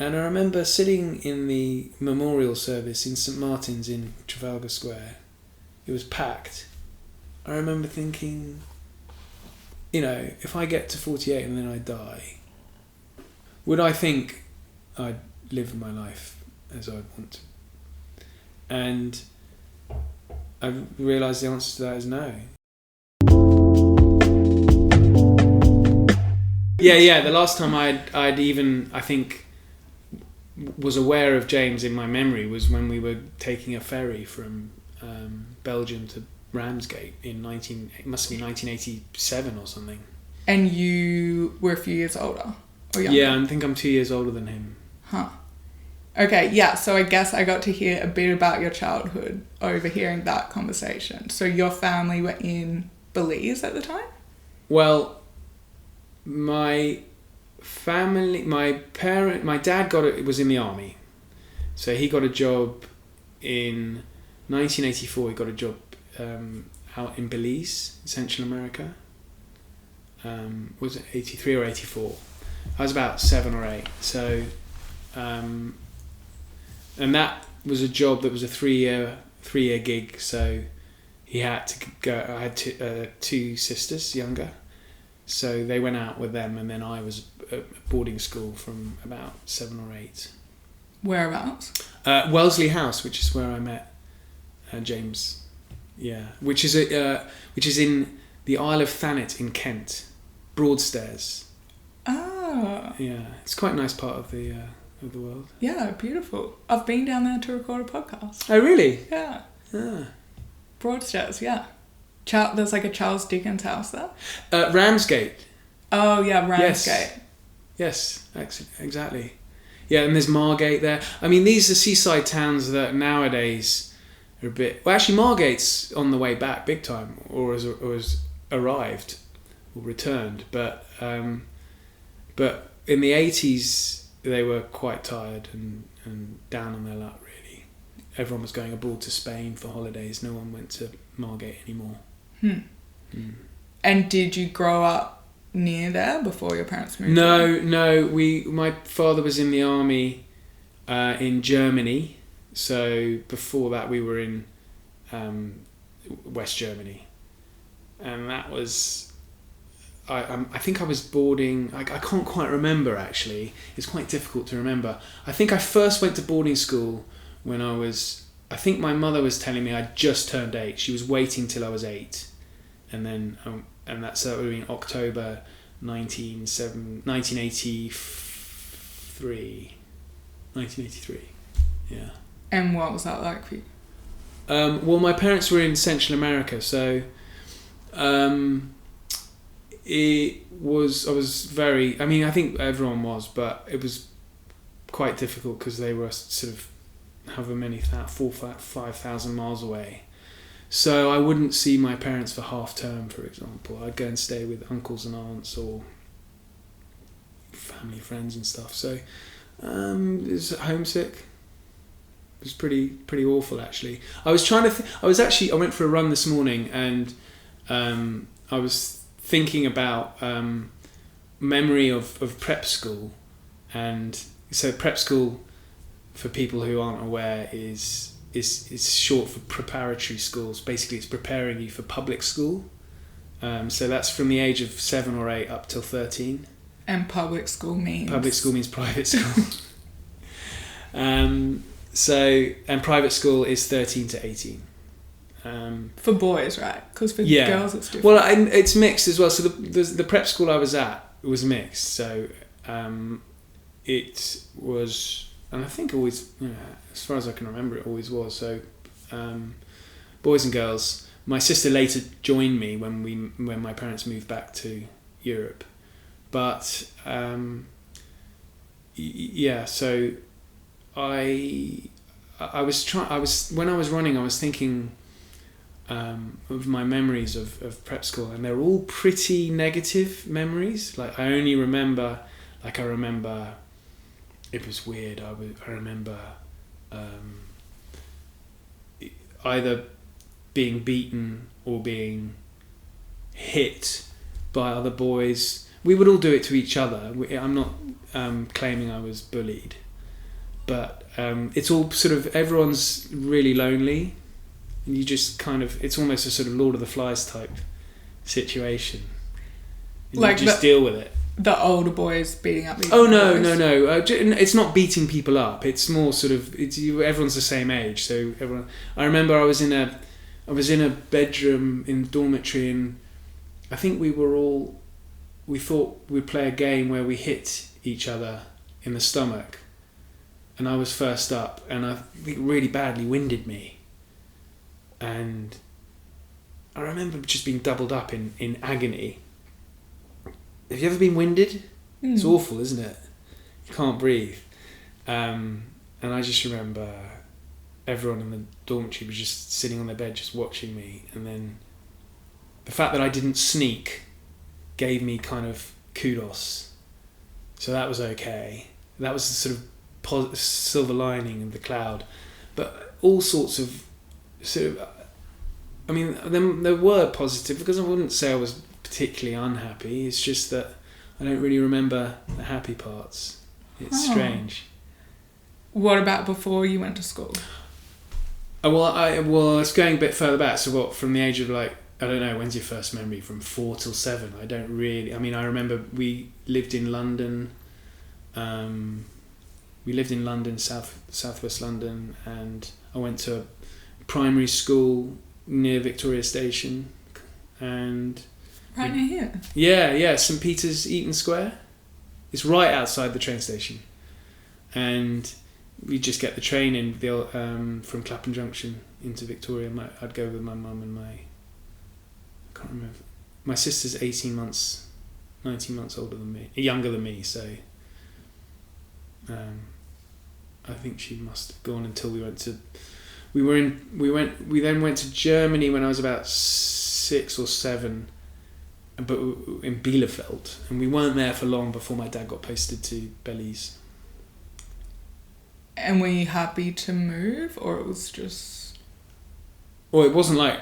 And I remember sitting in the memorial service in St Martin's in Trafalgar Square. It was packed. I remember thinking, if I get to 48 and then I die, would I think I'd live my life as I'd want to? And I realised the answer to that is no. Yeah. The last time I'd even, I think, was aware of James in my memory was when we were taking a ferry from Belgium to Ramsgate it must have been 1987 or something. And you were a few years older or younger? Yeah, I think I'm 2 years older than him. Huh. Okay, yeah, so I guess I got to hear a bit about your childhood overhearing that conversation. So your family were in Belize at the time? Well, my dad was in the army. So he got a job in 1984. He got a job out in Belize, Central America. Was it 83 or 84? I was about 7 or 8. So, and that was a job that was a three-year gig. So he had to go. I had two sisters younger, so they went out with them, and then I was at boarding school from about 7 or 8. Whereabouts? Wellesley House, which is where I met James. Yeah, which is in the Isle of Thanet in Kent, Broadstairs. Oh. Yeah, it's quite a nice part of the world. Yeah, beautiful. I've been down there to record a podcast. Oh, really? Yeah. Ah. Broadstairs, yeah. There's like a Charles Dickens house there. Ramsgate. Oh yeah, Ramsgate. Yes, exactly. Yeah, and there's Margate there. I mean, these are seaside towns that nowadays are a bit... Well, actually, Margate's on the way back big time, or has arrived, or returned. But in the 80s, they were quite tired and down on their luck, really. Everyone was going abroad to Spain for holidays. No one went to Margate anymore. And did you grow up near there before your parents moved? No. My father was in the army in Germany. So before that, we were in West Germany, and that was I think I was boarding. I can't quite remember actually. It's quite difficult to remember. I think I first went to boarding school when I was. I think my mother was telling me I'd just turned 8. She was waiting till I was 8, and then and that would have been October 1983. 1983. Yeah. And what was that like for you? Well, my parents were in Central America, so it was. I was very. I mean, I think everyone was, but it was quite difficult because they were sort of however many 5,000 miles away. So I wouldn't see my parents for half term, for example. I'd go and stay with uncles and aunts or family friends and stuff. So it was homesick. It was pretty awful actually. I was trying to. I went for a run this morning and I was thinking about memory of prep school, and so prep school, for people who aren't aware, is short for preparatory schools. Basically, it's preparing you for public school. So that's from the age of 7 or 8 up till 13. And public school means? Public school means private school. And private school is 13 to 18. For boys, right? Because for girls it's different. Well, it's mixed as well. So the prep school I was at was mixed. So it was, and I think always, as far as I can remember, it always was. So boys and girls. My sister later joined me when my parents moved back to Europe. But so when I was running, I was thinking of my memories of prep school, and they're all pretty negative memories. Like I remember it was weird. I remember either being beaten or being hit by other boys. We would all do it to each other. I'm not claiming I was bullied, but it's all sort of, everyone's really lonely, and you just kind of, it's almost a sort of Lord of the Flies type situation. And Like you just deal with it. The older boys beating up these Oh boys. no! It's not beating people up. It's more sort of, everyone's the same age, so everyone. I remember I was in a bedroom in dormitory, and I think we thought we'd play a game where we hit each other in the stomach, and I was first up, and I think really badly winded me, and I remember just being doubled up in agony. Have you ever been winded? It's awful, isn't it? You can't breathe. And I just remember everyone in the dormitory was just sitting on their bed just watching me, and then the fact that I didn't sneak gave me kind of kudos. So that was okay. That was the sort of silver lining of the cloud. But all sorts of I mean, there were positive, because I wouldn't say I was particularly unhappy. It's just that I don't really remember the happy parts. It's strange. What about before you went to school? Well, it's going a bit further back. So what, from the age of like, I don't know, when's your first memory? From 4 till 7. I don't really. I mean, I remember we lived in London. We lived in London, southwest London, and I went to a primary school near Victoria Station, and right near here. Yeah, St Peter's, Eaton Square. It's right outside the train station, and we just get the train in from Clapham Junction into Victoria. I'd go with my mum and I can't remember. My sister's 19 months younger than me, so I think she must have gone until we then went to Germany when I was about 6 or 7, but in Bielefeld, and we weren't there for long before my dad got posted to Belize. And were you happy to move, or it was just? Well, it wasn't like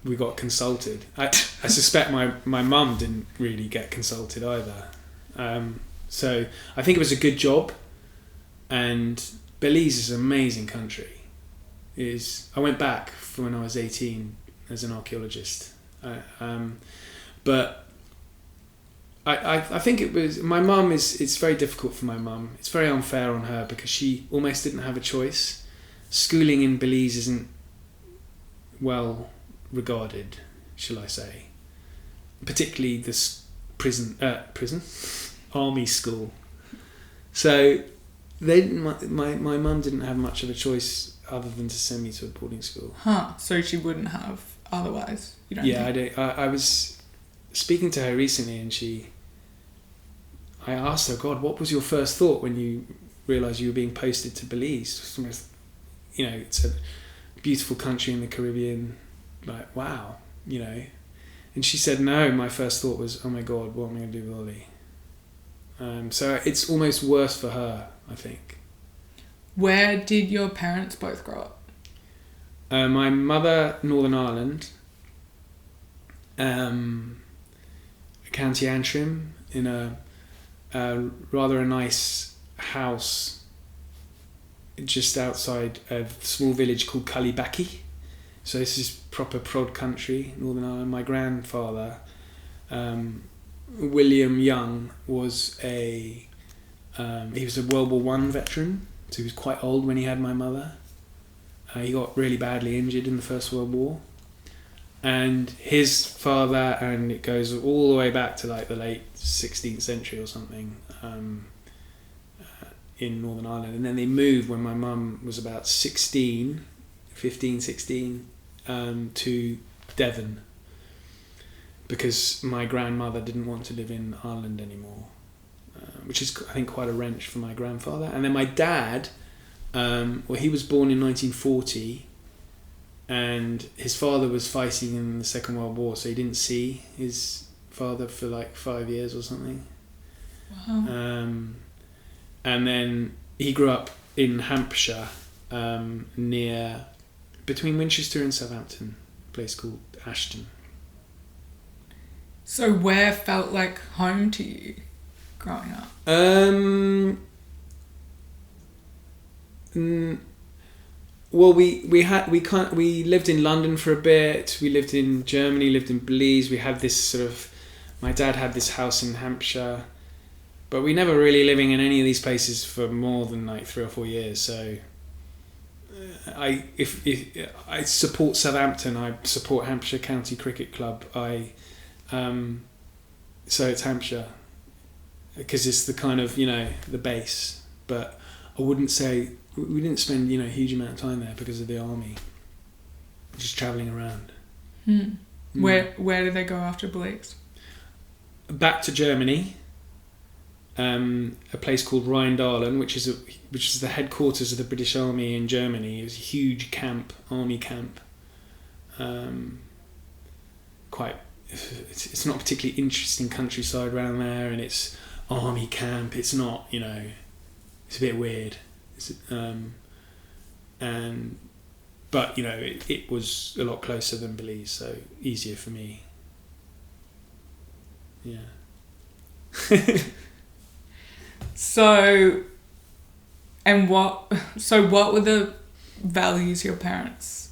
we got consulted. I suspect my mum didn't really get consulted either. So I think it was a good job, and Belize is an amazing country. I went back from when I was 18 as an archaeologist, but I think it was my mum. It's very difficult for my mum. It's very unfair on her because she almost didn't have a choice. Schooling in Belize isn't well regarded, shall I say? Particularly this prison army school. So my mum didn't have much of a choice other than to send me to a boarding school. So she wouldn't have otherwise? You don't think? I was speaking to her recently, and I asked her, God, what was your first thought when you realised you were being posted to Belize? It's a beautiful country in the Caribbean, like, wow, And she said, no, my first thought was, oh my God, what am I going to do with Ollie? So it's almost worse for her, I think. Where did your parents both grow up? My mother, Northern Ireland, County Antrim, in a rather a nice house just outside a small village called Cullibaccy. So this is proper prod country, Northern Ireland. My grandfather, William Young, was he was a World War I veteran, so he was quite old when he had my mother. He got really badly injured in the First World War, and his father, and it goes all the way back to like the late 16th century or something, in Northern Ireland. And then they moved when my mum was about 15, 16, to Devon, because my grandmother didn't want to live in Ireland anymore, which is, I think, quite a wrench for my grandfather. And then my dad, he was born in 1940, and his father was fighting in the Second World War, so he didn't see his father for like 5 years or something. Wow. And then he grew up in Hampshire, between Winchester and Southampton, a place called Ashton. So where felt like home to you growing up? Well, we lived in London for a bit. We lived in Germany, lived in Belize. We had this sort of, my dad had this house in Hampshire, but we never really living in any of these places for more than like 3 or 4 years. So, if I support Southampton, I support Hampshire County Cricket Club. So it's Hampshire because it's the kind of, the base. But I wouldn't say we didn't spend a huge amount of time there because of the army. Just travelling around. Where did they go after Belize? Back to Germany. A place called Rheindahlen, which is the headquarters of the British Army in Germany. It was a huge army camp. It's not a particularly interesting countryside around there, and it's army camp. It's not, it's a bit weird. But it was a lot closer than Belize, so easier for me. Yeah. So what were the values your parents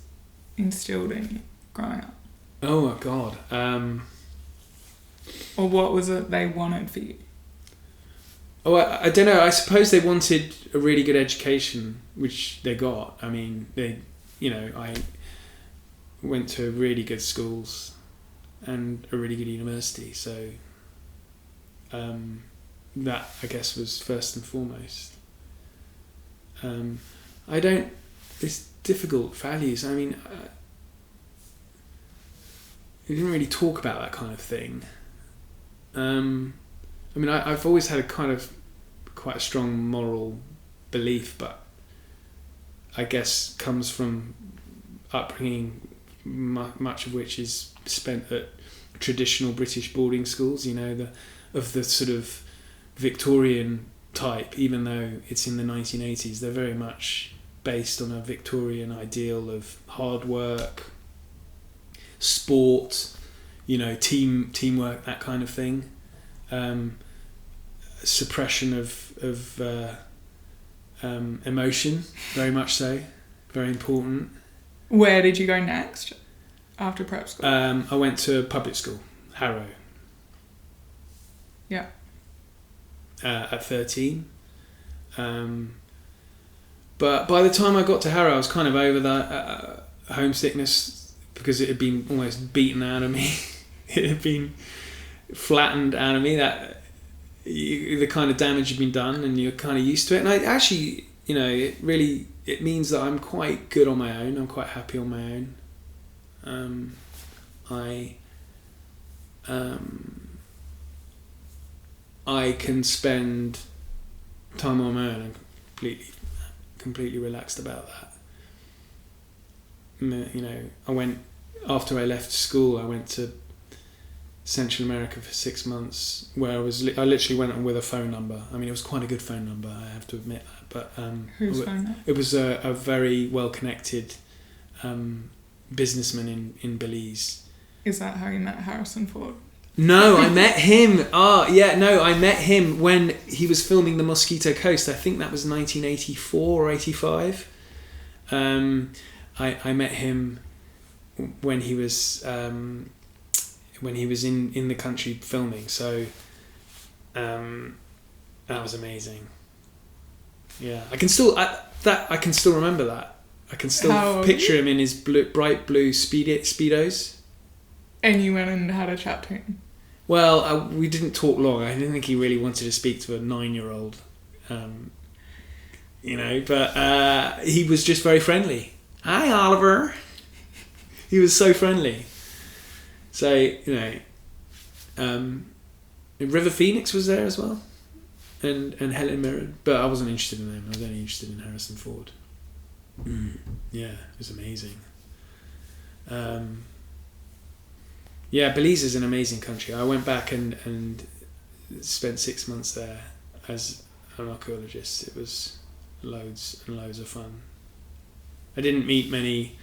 instilled in you growing up? Oh my God. Or what was it they wanted for you? Oh, I don't know. I suppose they wanted a really good education, which they got. I mean, I went to really good schools and a really good university. So that, I guess, was first and foremost. It's difficult values. I mean, we didn't really talk about that kind of thing. I've always had quite a strong moral belief, but I guess comes from upbringing, much of which is spent at traditional British boarding schools. Of the sort of Victorian type, even though it's in the 1980s, they're very much based on a Victorian ideal of hard work, sport, teamwork, that kind of thing. Suppression of emotion, very much so, very important. Where did you go next after prep school? I went to public school, Harrow. Yeah. At 13. But by the time I got to Harrow, I was kind of over that homesickness, because it had been almost beaten out of me. It had been flattened out of me, that the kind of damage had been done, and you're kind of used to it. And I actually, it means that I'm quite good on my own. I'm quite happy on my own. I can spend time on my own. I'm completely relaxed about that. After I left school, I went to Central America for 6 months, where I literally went on with a phone number. I mean, it was quite a good phone number, I have to admit that. But whose phone number? It was a very well-connected businessman in Belize. Is that how you met Harrison Ford? No, I met him. I met him when he was filming The Mosquito Coast. I think that was 1984 or 85. I met him when he was in the country filming. So that was amazing. Yeah, I can still remember that. I can still picture him in his bright blue Speedos. And you went and had a chat to him? Well, we didn't talk long. I didn't think he really wanted to speak to a 9-year-old. But he was just very friendly. Hi, Oliver. He was so friendly. So, River Phoenix was there as well. And Helen Mirren. But I wasn't interested in them. I was only interested in Harrison Ford. Yeah, it was amazing. Yeah, Belize is an amazing country. I went back and spent 6 months there as an archaeologist. It was loads and loads of fun. I didn't meet many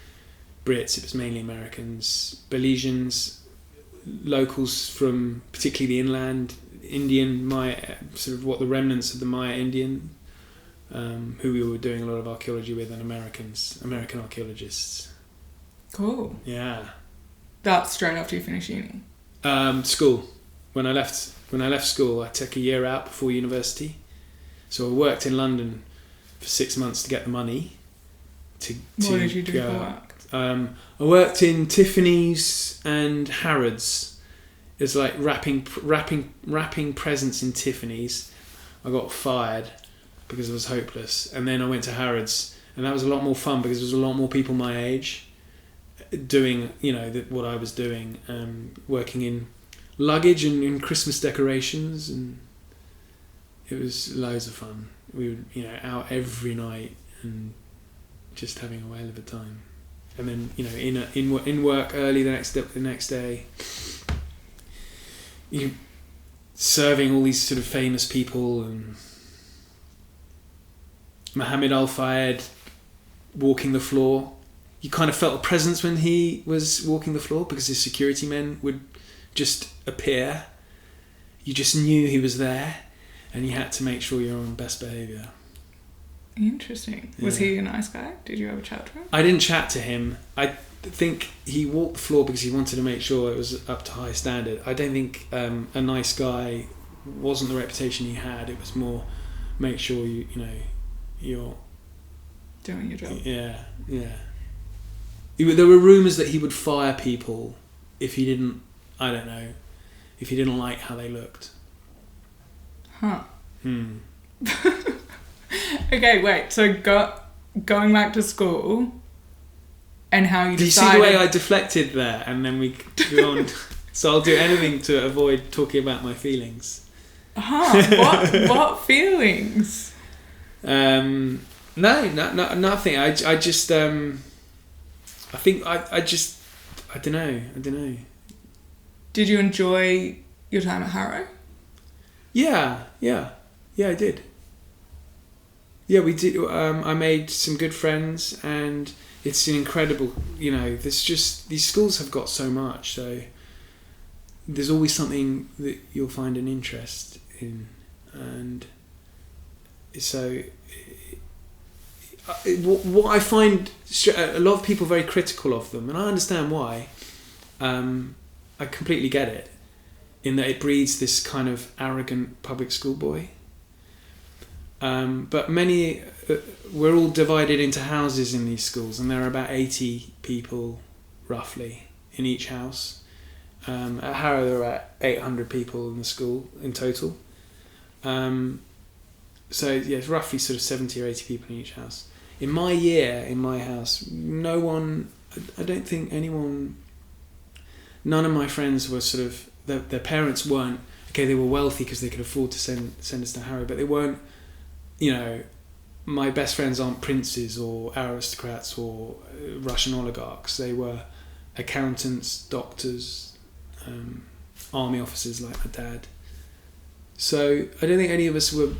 Brits. It was mainly Americans, Belizeans, locals from particularly the inland, Indian, Maya, sort of what the remnants of the Maya Indian who we were doing a lot of archaeology with, and American archaeologists. Cool. Yeah. That's straight after you finish uni? School. When I left school, I took a year out before university. So I worked in London for 6 months to get the money. What did you do for work? I worked in Tiffany's and Harrods. It's like wrapping presents in Tiffany's. I got fired because I was hopeless, and then I went to Harrods, and that was a lot more fun because there was a lot more people my age doing, what I was doing, working in luggage and in Christmas decorations, and it was loads of fun. We would, out every night and just having a whale of a time. And then, in work early the next day, you serving all these sort of famous people, and Mohammed Al Fayed walking the floor. You kind of felt a presence when he was walking the floor because his security men would just appear. You just knew he was there, and you had to make sure you're on best behaviour. Interesting. Was he a nice guy? Did you ever chat to him? I didn't chat to him. I think he walked the floor because he wanted to make sure it was up to high standard. I don't think a nice guy wasn't the reputation he had. It was more make sure you're doing your job. Yeah. There were rumours that he would fire people if he didn't. I don't know. If he didn't like how they looked. Huh. Okay, wait. So going back to school, and how you decided... Do you see the way I deflected there, and then we go on? So I'll do anything to avoid talking about my feelings. What feelings? No, nothing. I just I think I just I don't know. Did you enjoy your time at Harrow? Yeah, I did. Yeah, we did. I made some good friends, and it's an incredible. There's just these schools have got so much. So there's always something that you'll find an interest in, and so what I find a lot of people very critical of them, and I understand why. I completely get it, in that it breeds this kind of arrogant public school boy. But we're all divided into houses in these schools, and there are about 80 people, roughly, in each house. At Harrow, there are 800 people in the school in total. So it's roughly sort of 70 or 80 people in each house. In my year, in my house, I don't think anyone, none of my friends were sort of, their parents weren't, they were wealthy because they could afford to send us to Harrow, but they weren't, my best friends aren't princes or aristocrats or Russian oligarchs. They were accountants, doctors, army officers like my dad. So I don't think any of us were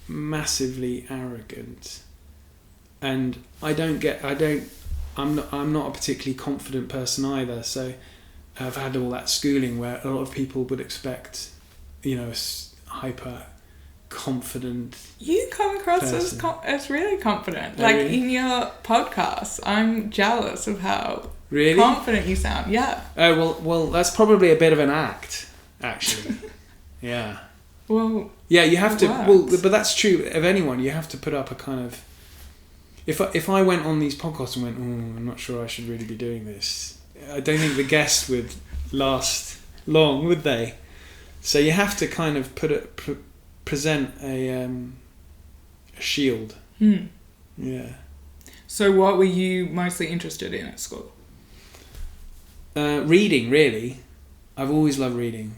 massively arrogant, and I'm not a particularly confident person either. So I've had all that schooling where a lot of people would expect, hyper confident. You come across as really confident. Oh, like really? In your podcast, I'm jealous of how really confident you sound. Yeah. Oh well, that's probably a bit of an act, actually. Yeah. Well. Yeah, you have to. Works. Well, but that's true of anyone. You have to put up a kind of. If I went on these podcasts and went, I'm not sure I should really be doing this, I don't think the guests would last long, would they? So you have to kind of present a shield. Yeah. So what were you mostly interested in at school? Reading, really. I've always loved reading.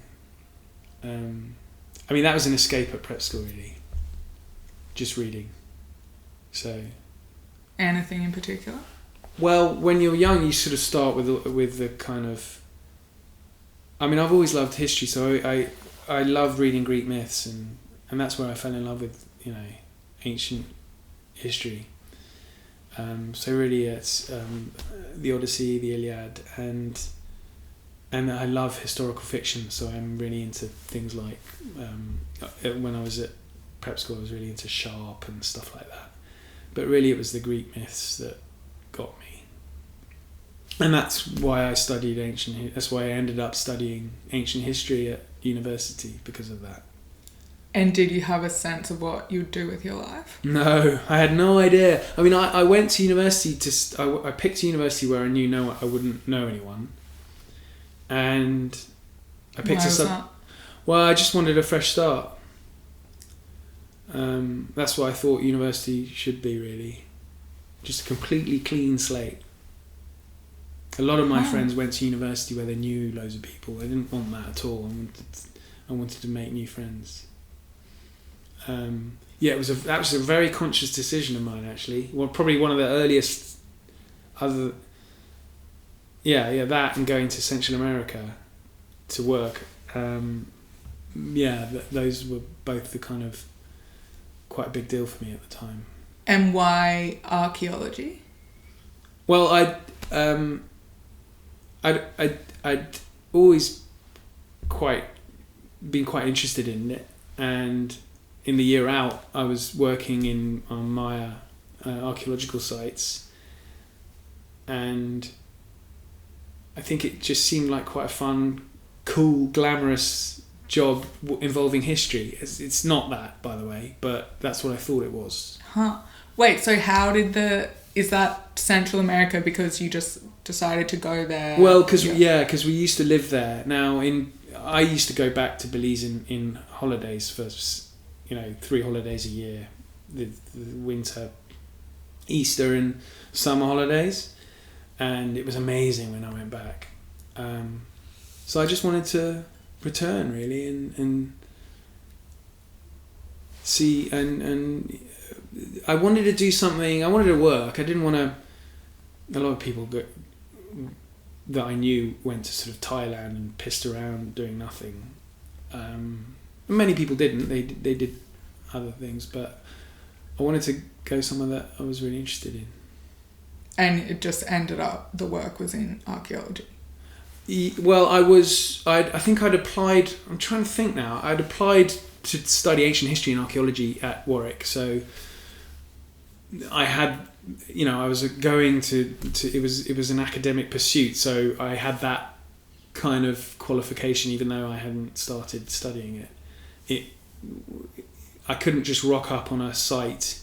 That was an escape at prep school, really. Just reading. So. Anything in particular? Well, when you're young, you sort of start with the kind of. I've always loved history, so I love reading Greek myths, and that's where I fell in love with ancient history. So really, it's the Odyssey, the Iliad, and I love historical fiction. So I'm really into things like when I was at prep school I was really into Sharp and stuff like that. But really it was the Greek myths that got me. And that's why I studied that's why I ended up studying ancient history at university, because of that. And did you have a sense of what you'd do with your life? No, I had no idea. I mean, I went to university I picked a university where I knew I wouldn't know anyone. And I picked Why was that? Well, I just wanted a fresh start. That's what I thought university should be, really. Just a completely clean slate. A lot of my friends went to university where they knew loads of people. They didn't want that at all. I wanted to make new friends. That was a very conscious decision of mine, actually. Well, probably one of the earliest that and going to Central America to work. Those were both the kind of quite a big deal for me at the time. And why archaeology? Well, I'd always been quite interested in it, and in the year out, I was working on Maya archaeological sites, and I think it just seemed like quite a fun, cool, glamorous job involving history. It's not that, by the way, but that's what I thought it was. Huh. Wait, so is that Central America because you just decided to go there? Well, because we used to live there. Now, I used to go back to Belize in holidays for 3 holidays a year, the winter, Easter and summer holidays, and it was amazing when I went back. So I just wanted to return, really, and see, and I wanted to do something. I wanted to work. I didn't want to. A lot of people that I knew went to sort of Thailand and pissed around doing nothing. Many people didn't. They did other things, but I wanted to go somewhere that I was really interested in. And it just ended up the work was in archaeology. Well, I think I'd applied. I'm trying to think now. I'd applied to study ancient history and archaeology at Warwick, so I had, I was going to it was an academic pursuit, so I had that kind of qualification, even though I hadn't started studying it. I couldn't just rock up on a site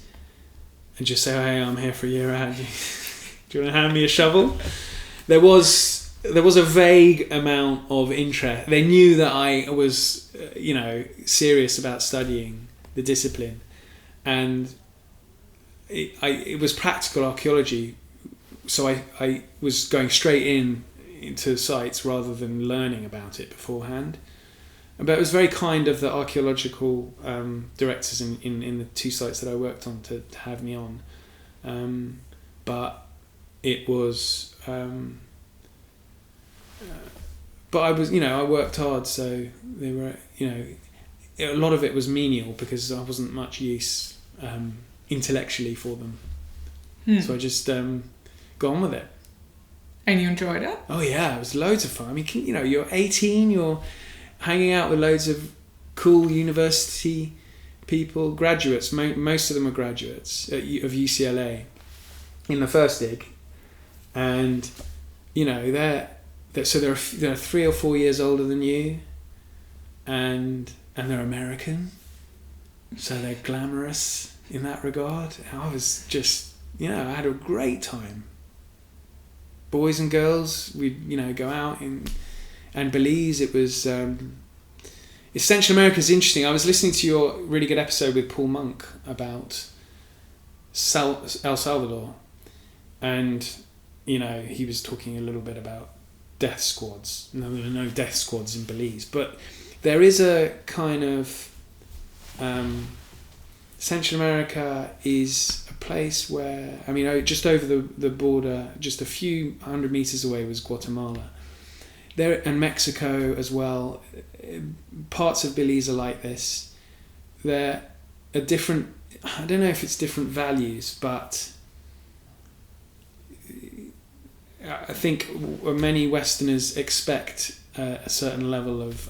and just say, "Hey, I'm here for a year out. Do you want to hand me a shovel?" There was a vague amount of interest. They knew that I was, serious about studying the discipline, and it was practical archaeology, so I was going straight into sites rather than learning about it beforehand. But it was very kind of the archaeological directors in the 2 sites that I worked on to have me on. But it was... but I was, I worked hard, so they were, a lot of it was menial because I wasn't much use intellectually for them. So I just got on with it. And you enjoyed it? Oh yeah, it was loads of fun. I mean, you're 18, you're hanging out with loads of cool university people, graduates. Most of them are graduates of UCLA in the first dig, and they're 3 or 4 years older than you, and they're American, so they're glamorous in that regard. And I was just, I had a great time. Boys and girls, we'd go out and Belize. It was Central America is interesting. I was listening to your really good episode with Paul Monk about El Salvador, and he was talking a little bit about death squads. No, there are no death squads in Belize, but there is a kind of Central America is a place where, just over the border, just a few 100 meters away was Guatemala. There, and Mexico as well. Parts of Belize are like this. There are different, I don't know if it's different values, but I think many Westerners expect a certain level of,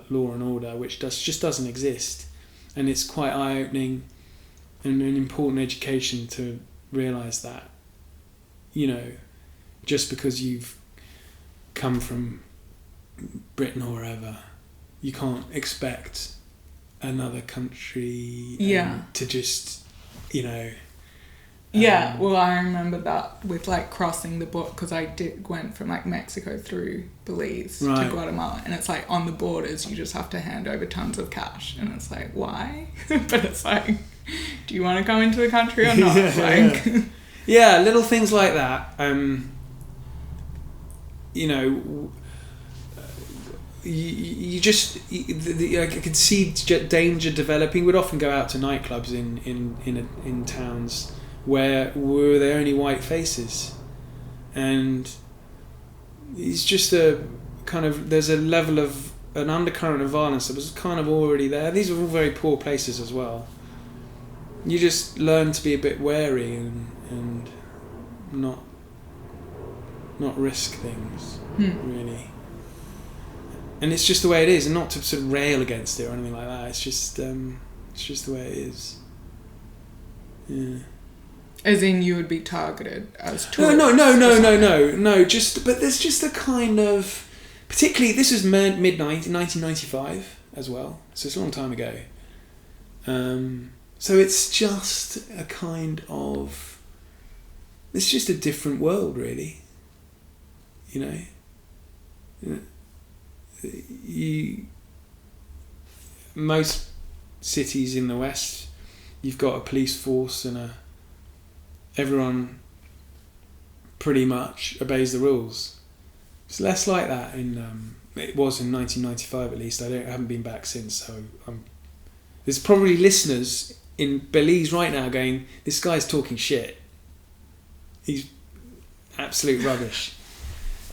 law and order, which just doesn't exist. and it's quite eye-opening and an important education to realise that, just because you've come from Britain or wherever, you can't expect another country to just, Yeah, well, I remember that with like crossing the border, because I went from like Mexico through Belize to Guatemala, and it's like on the borders you just have to hand over tons of cash, and it's like, why? But it's like, do you want to come into the country or not? Yeah, little things like that. I could see danger developing. We'd often go out to nightclubs in towns where were there only white faces, and it's just a kind of, there's a level of an undercurrent of violence that was kind of already there. These are all very poor places as well. You just learn to be a bit wary and not risk things really. And it's just the way it is, and not to sort of rail against it or anything like that. It's just the way it is. Yeah. As in, you would be targeted as tourists? No. But there's just a kind of, particularly this is mid 1995 as well, so it's a long time ago. So it's just a kind of, it's just a different world, really. Most cities in the West, you've got a police force and everyone pretty much obeys the rules. It's less like that it was in 1995 at least. I haven't been back since, so there's probably listeners in Belize right now going, this guy's talking shit. He's absolute rubbish.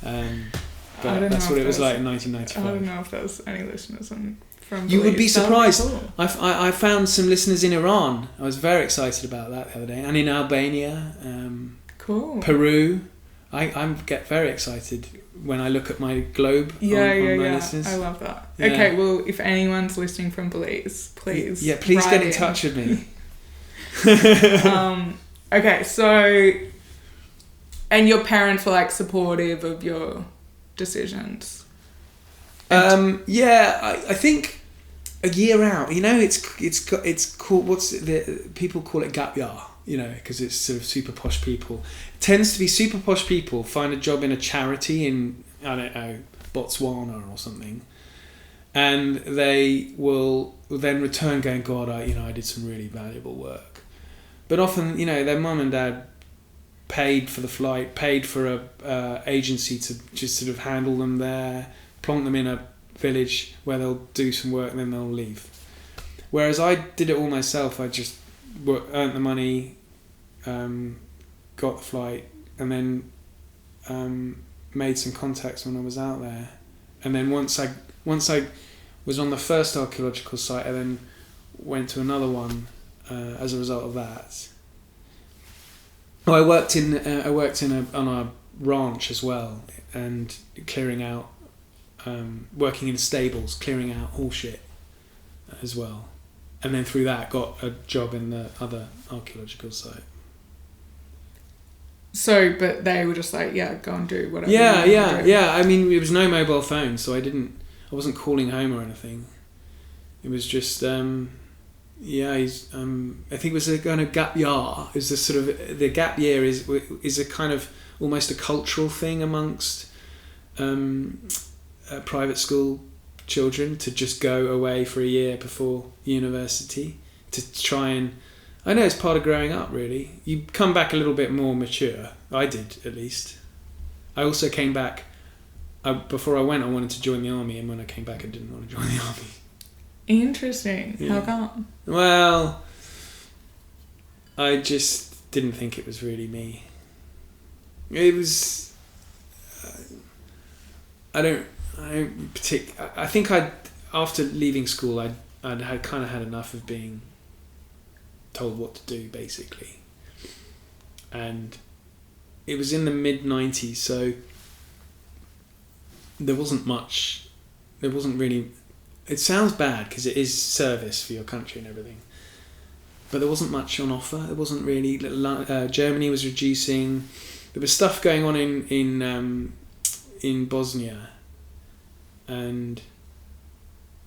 But that's what it was like in 1995. I don't know if there's any listeners from Belize. You would be surprised. Cool. I found some listeners in Iran. I was very excited about that the other day. And in Albania, cool. Peru. I get very excited when I look at my globe on my listeners. I love that. Yeah. Okay, well, if anyone's listening from Belize, please. Yeah, please get in touch with me. Okay, so, and your parents were like supportive of your decisions? I think a year out, it's called, people call it gap year, because it's sort of super posh people. It tends to be super posh people find a job in a charity in, I don't know, Botswana or something, and they will then return going, God, I did some really valuable work. But often, their mum and dad paid for the flight, paid for a agency to just sort of handle them there, plonk them in a village where they'll do some work and then they'll leave. Whereas I did it all myself. I just earned the money, got the flight, and then made some contacts when I was out there. And then once I was on the first archaeological site, I then went to another one as a result of that. I worked on a ranch as well, and clearing out, working in stables, clearing out all shit as well, and then through that got a job in the other archaeological site. So, but they were just like, yeah, go and do whatever. Yeah. I mean, there was no mobile phone, so I wasn't calling home or anything. It was just. I think it was a kind of gap year. Is the sort of the gap year is a kind of almost a cultural thing amongst private school children, to just go away for a year before university to try and. I know it's part of growing up. Really, you come back a little bit more mature. I did, at least. I also came back. Before I went, I wanted to join the army, and when I came back, I didn't want to join the army. Interesting. Yeah. How come? Well, I just didn't think it was really me. It was. I think after leaving school, I'd had kind of had enough of being told what to do, basically. And it was in the mid-90s, so there wasn't really it sounds bad because it is service for your country and everything, but there wasn't much on offer. There wasn't really. Germany was reducing. There was stuff going on in Bosnia,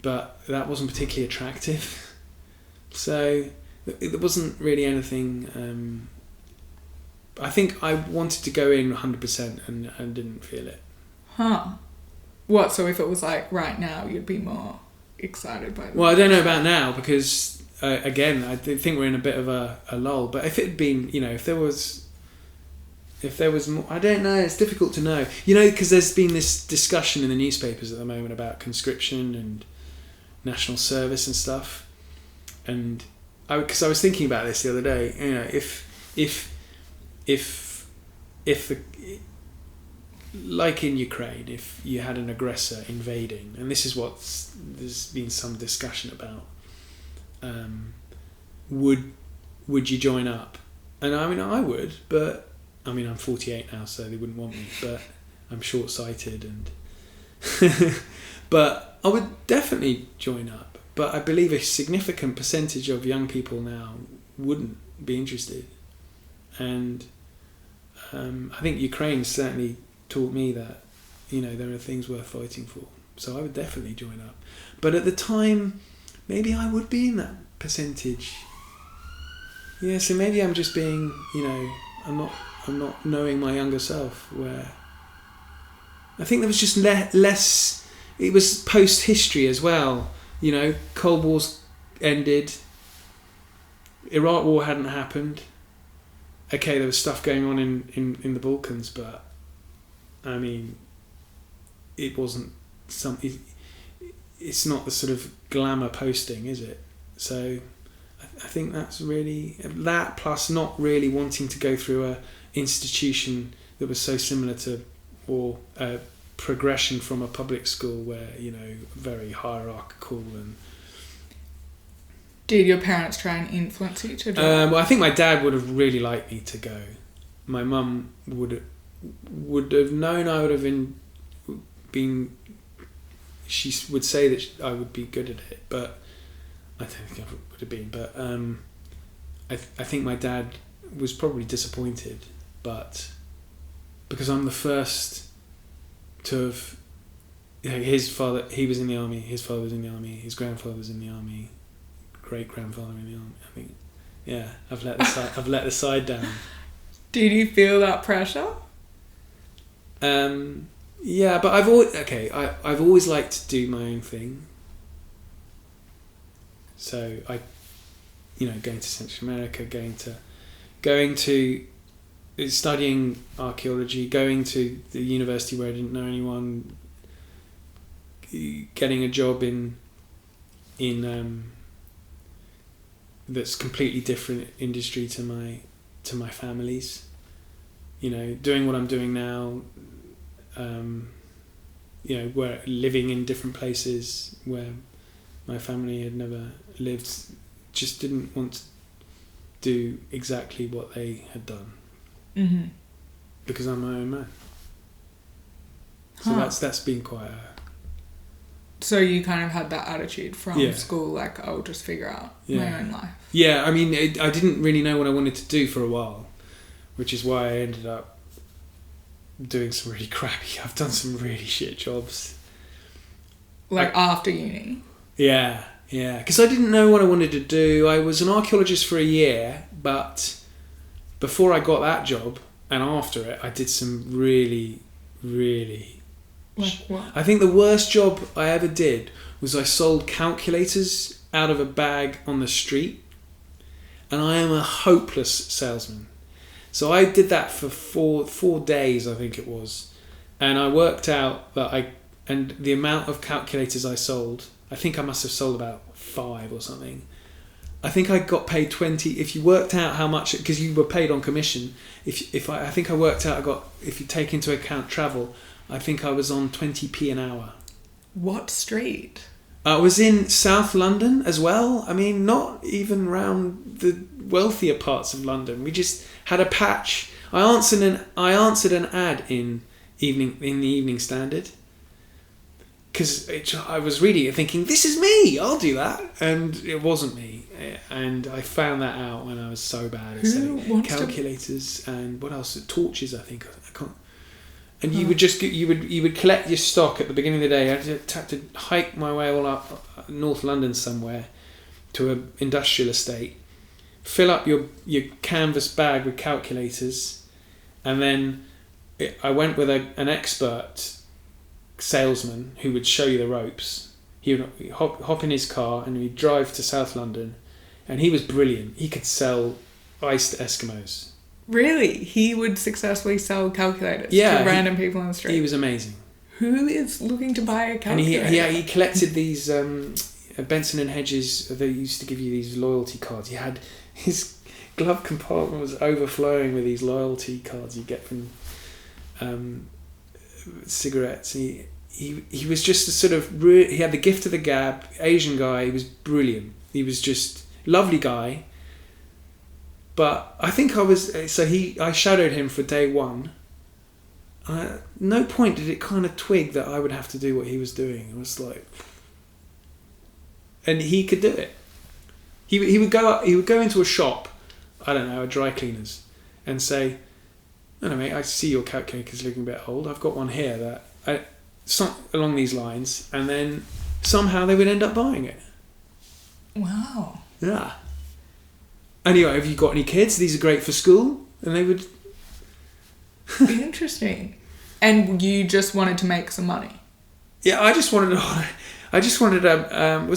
but that wasn't particularly attractive. So there wasn't really anything. I think I wanted to go in 100% and didn't feel it. Huh. What? So if it was like right now, you'd be more excited by it? Well, I don't know about now because again, I think we're in a bit of a lull. But if it had been, if there was more, I don't know. It's difficult to know. Because there's been this discussion in the newspapers at the moment about conscription and national service and stuff. And because I was thinking about this the other day, if the, like in Ukraine, if you had an aggressor invading, and this is what there's been some discussion about, would you join up? And I mean, I would, but I mean, I'm 48 now, so they wouldn't want me, but I'm short-sighted and but I would definitely join up. But I believe a significant percentage of young people now wouldn't be interested. And I think Ukraine certainly taught me that, there are things worth fighting for. So I would definitely join up. But at the time, maybe I would be in that percentage. Yeah, so maybe I'm just being, I'm not knowing my younger self, where I think there was just less, it was post-history as well. Cold War's ended. Iraq War hadn't happened. Okay, there was stuff going on in the Balkans, but I mean, it wasn't something. It's not the sort of glamour posting, is it? So I think that's really that, plus not really wanting to go through a institution that was so similar to, or a progression from a public school where very hierarchical. And did your parents try and influence you to do well, I think my dad would have really liked me to go. My mum would have known I would have been. She would say that I would be good at it, but I don't think I would have been. But I think my dad was probably disappointed, but because I'm the first to have, his father, he was in the army, his father was in the army, his grandfather was in the army, great grandfather in the army. I think, yeah, I've let the side down. Did you feel that pressure? Yeah, but I've always liked to do my own thing. So going to Central America, going to studying archaeology, going to the university where I didn't know anyone, getting a job in that's completely different industry to my family's. Doing what I'm doing now. Where living in different places where my family had never lived, just didn't want to do exactly what they had done. Mm-hmm. Because I'm my own man. So that's been quite a... So you kind of had that attitude from school, like, I'll just figure out my own life. Yeah, I mean, I didn't really know what I wanted to do for a while, which is why I ended up doing some really crappy... I've done some really shit jobs. Like after uni? Yeah, because I didn't know what I wanted to do. I was an archaeologist for a year, but before I got that job and after it, I did some really, really... Like what? I think the worst job I ever did was I sold calculators out of a bag on the street, and I am a hopeless salesman. So I did that for four days, I think it was, and I worked out that and the amount of calculators I sold, I think I must have sold about 5 or something. I think I got paid 20. If you worked out how much, because you were paid on commission. I think I worked out if you take into account travel, I think I was on 20p an hour. What street? I was in South London as well. I mean, not even around the wealthier parts of London. We just had a patch. I answered an ad in the Evening Standard. because I was reading it thinking, this is me, I'll do that, and it wasn't me, and I found that out when I was so bad at studying calculators and what else, torches, I think. I can't. And you would collect your stock at the beginning of the day. I had to hike my way all up North London somewhere to an industrial estate, fill up your canvas bag with calculators, and then I went with an expert salesman who would show you the ropes. He would hop in his car and we'd drive to South London, and he was brilliant. He could sell ice to Eskimos. Really? He would successfully sell calculators to random people on the street? He was amazing. Who is looking to buy a calculator? And he collected these Benson and Hedges. They used to give you these loyalty cards. He had his glove compartment was overflowing with these loyalty cards you get from cigarettes. He was just a sort of he had the gift of the gab. Asian guy. He was brilliant. He was just lovely guy. But I think I shadowed him for day one. No point did it kind of twig that I would have to do what he was doing. It was like, and he could do it. He would go into a shop, I don't know, a dry cleaners, and say, "No, mate, I see your calculator's looking a bit old. I've got one here along these lines," and then somehow they would end up buying it. Wow. Yeah. Anyway, have you got any kids? These are great for school, and they would. Interesting. And you just wanted to make some money? Yeah, I just wanted was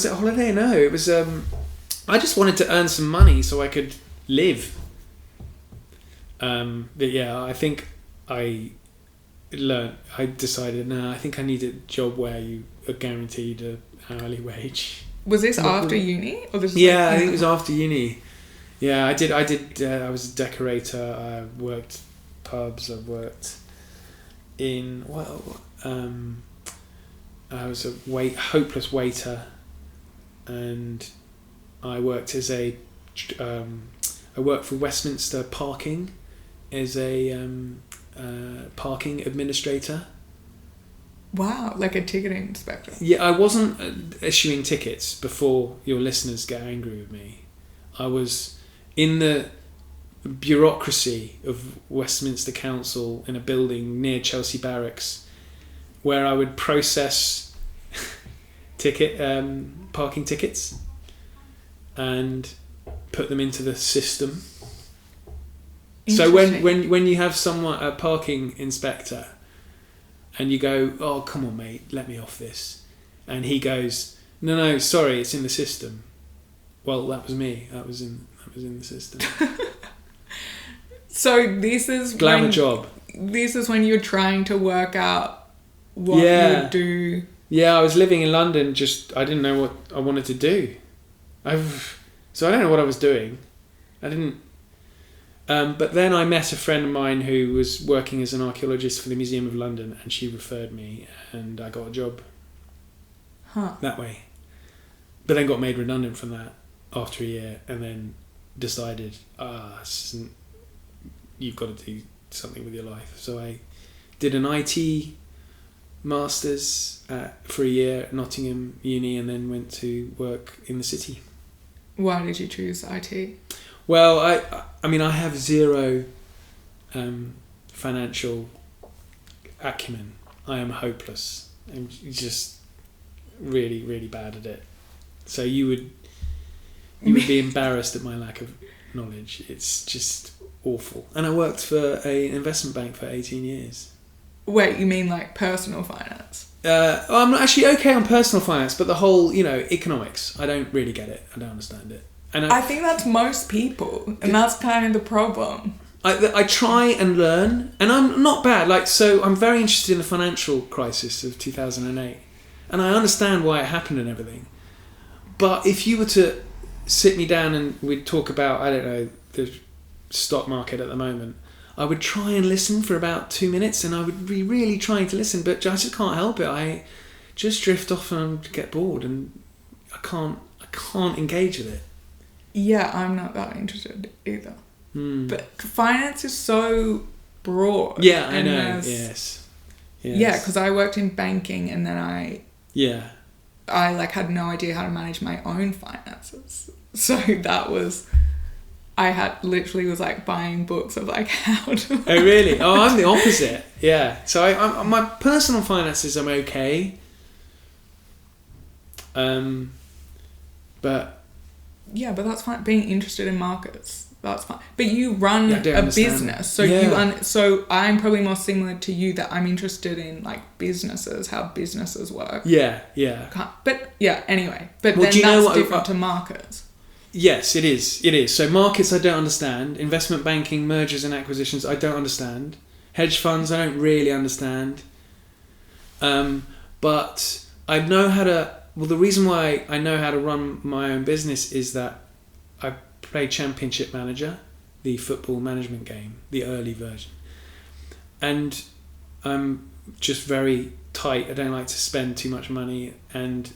it a holiday? No, it was. I just wanted to earn some money so I could live. But yeah, I think I decided, no, I think I need a job where you are guaranteed an hourly wage. Was this after uni? Or this I think it was after uni. Yeah, I did. I was a decorator. I worked pubs. I worked in I was a hopeless waiter, and I worked as I worked for Westminster Parking as a parking administrator. Wow, like a ticketing inspector. Yeah, I wasn't issuing tickets before your listeners get angry with me. I was in the bureaucracy of Westminster Council in a building near Chelsea Barracks, where I would process parking tickets and put them into the system. So when you have a parking inspector, and you go, "Oh, come on, mate, let me off this," and he goes, "No, sorry, it's in the system." Well, that was me. That was in the system. So this is glamour job. This is when you're trying to work out what you would do. Yeah, I was living in London. I didn't know what I wanted to do. So I don't know what I was doing. I didn't. But then I met a friend of mine who was working as an archaeologist for the Museum of London, and she referred me, and I got a job. That way. But then got made redundant from that after a year, and then decided, you've got to do something with your life. So I did an IT masters for a year at Nottingham Uni, and then went to work in the city. Why did you choose IT? Well, I mean, I have zero financial acumen. I am hopeless. I'm just really, really bad at it. So you would be embarrassed at my lack of knowledge. It's just awful. And I worked for an investment bank for 18 years. Wait, you mean like personal finance? I'm actually okay on personal finance, but the whole, economics, I don't really get it. I don't understand it. And I think that's most people, and that's kind of the problem. I try and learn, and I'm not bad. So I'm very interested in the financial crisis of 2008, and I understand why it happened and everything. But if you were to sit me down and we'd talk about, I don't know, the stock market at the moment, I would try and listen for about 2 minutes, and I would be really trying to listen, but I just can't help it. I just drift off and get bored, and I can't engage with it. Yeah, I'm not that interested either. But finance is so broad. Yeah, I know. Yes. Yeah, because I worked in banking, and then I Yeah. I like had no idea how to manage my own finances. So that was, I had literally was like buying books of like how to. Oh really? Oh, I'm the opposite. Yeah. So I'm my personal finances I'm okay. But. Yeah, but that's fine. Being interested in markets, that's fine. But you run a business, so so I'm probably more similar to you that I'm interested in like businesses, how businesses work. Yeah. But yeah, anyway. But then that's different to markets. Yes, it is. It is. So markets I don't understand. Investment banking, mergers and acquisitions I don't understand. Hedge funds I don't really understand. But I know how to. Well, the reason why I know how to run my own business is that I play Championship Manager, the football management game, the early version. And I'm just very tight. I don't like to spend too much money and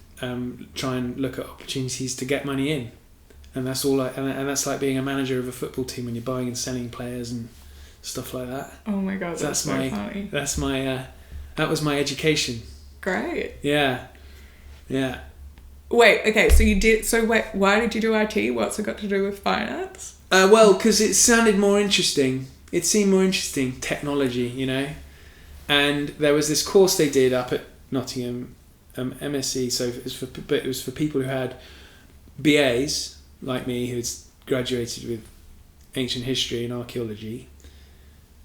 try and look at opportunities to get money in. And that's all. And that's like being a manager of a football team when you're buying and selling players and stuff like that. Oh my god, that's so funny. That's my. That was my education. Great. Yeah. Yeah. Wait, okay, so you did... So wait, why did you do IT? What's it got to do with finance? Well, because it sounded more interesting. It seemed more interesting, technology, you know? And there was this course they did up at Nottingham, MSc, so it was for people who had BAs, like me, who'd graduated with ancient history and archaeology.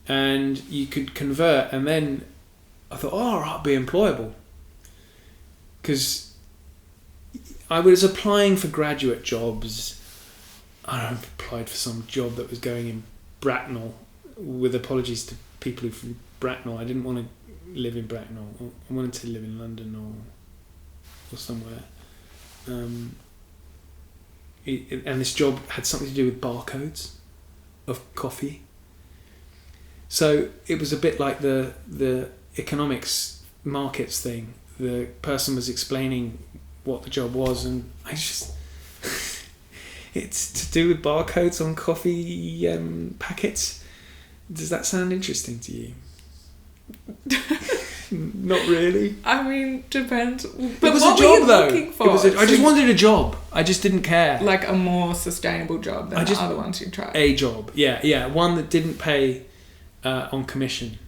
And you could convert, and then I thought, I'll be employable. Because I was applying for graduate jobs. I applied for some job that was going in Bracknell, with apologies to people who from Bracknell. I didn't want to live in Bracknell. I wanted to live in London or somewhere. And this job had something to do with barcodes of coffee. So it was a bit like the economics markets thing. The person was explaining what the job was, and I just... It's to do with barcodes on coffee packets. Does that sound interesting to you? Not really. I mean, depends. But it was what a job, were you though. looking for? I just wanted a job. I just didn't care. Like a more sustainable job than the other ones you tried. A job, yeah. One that didn't pay on commission.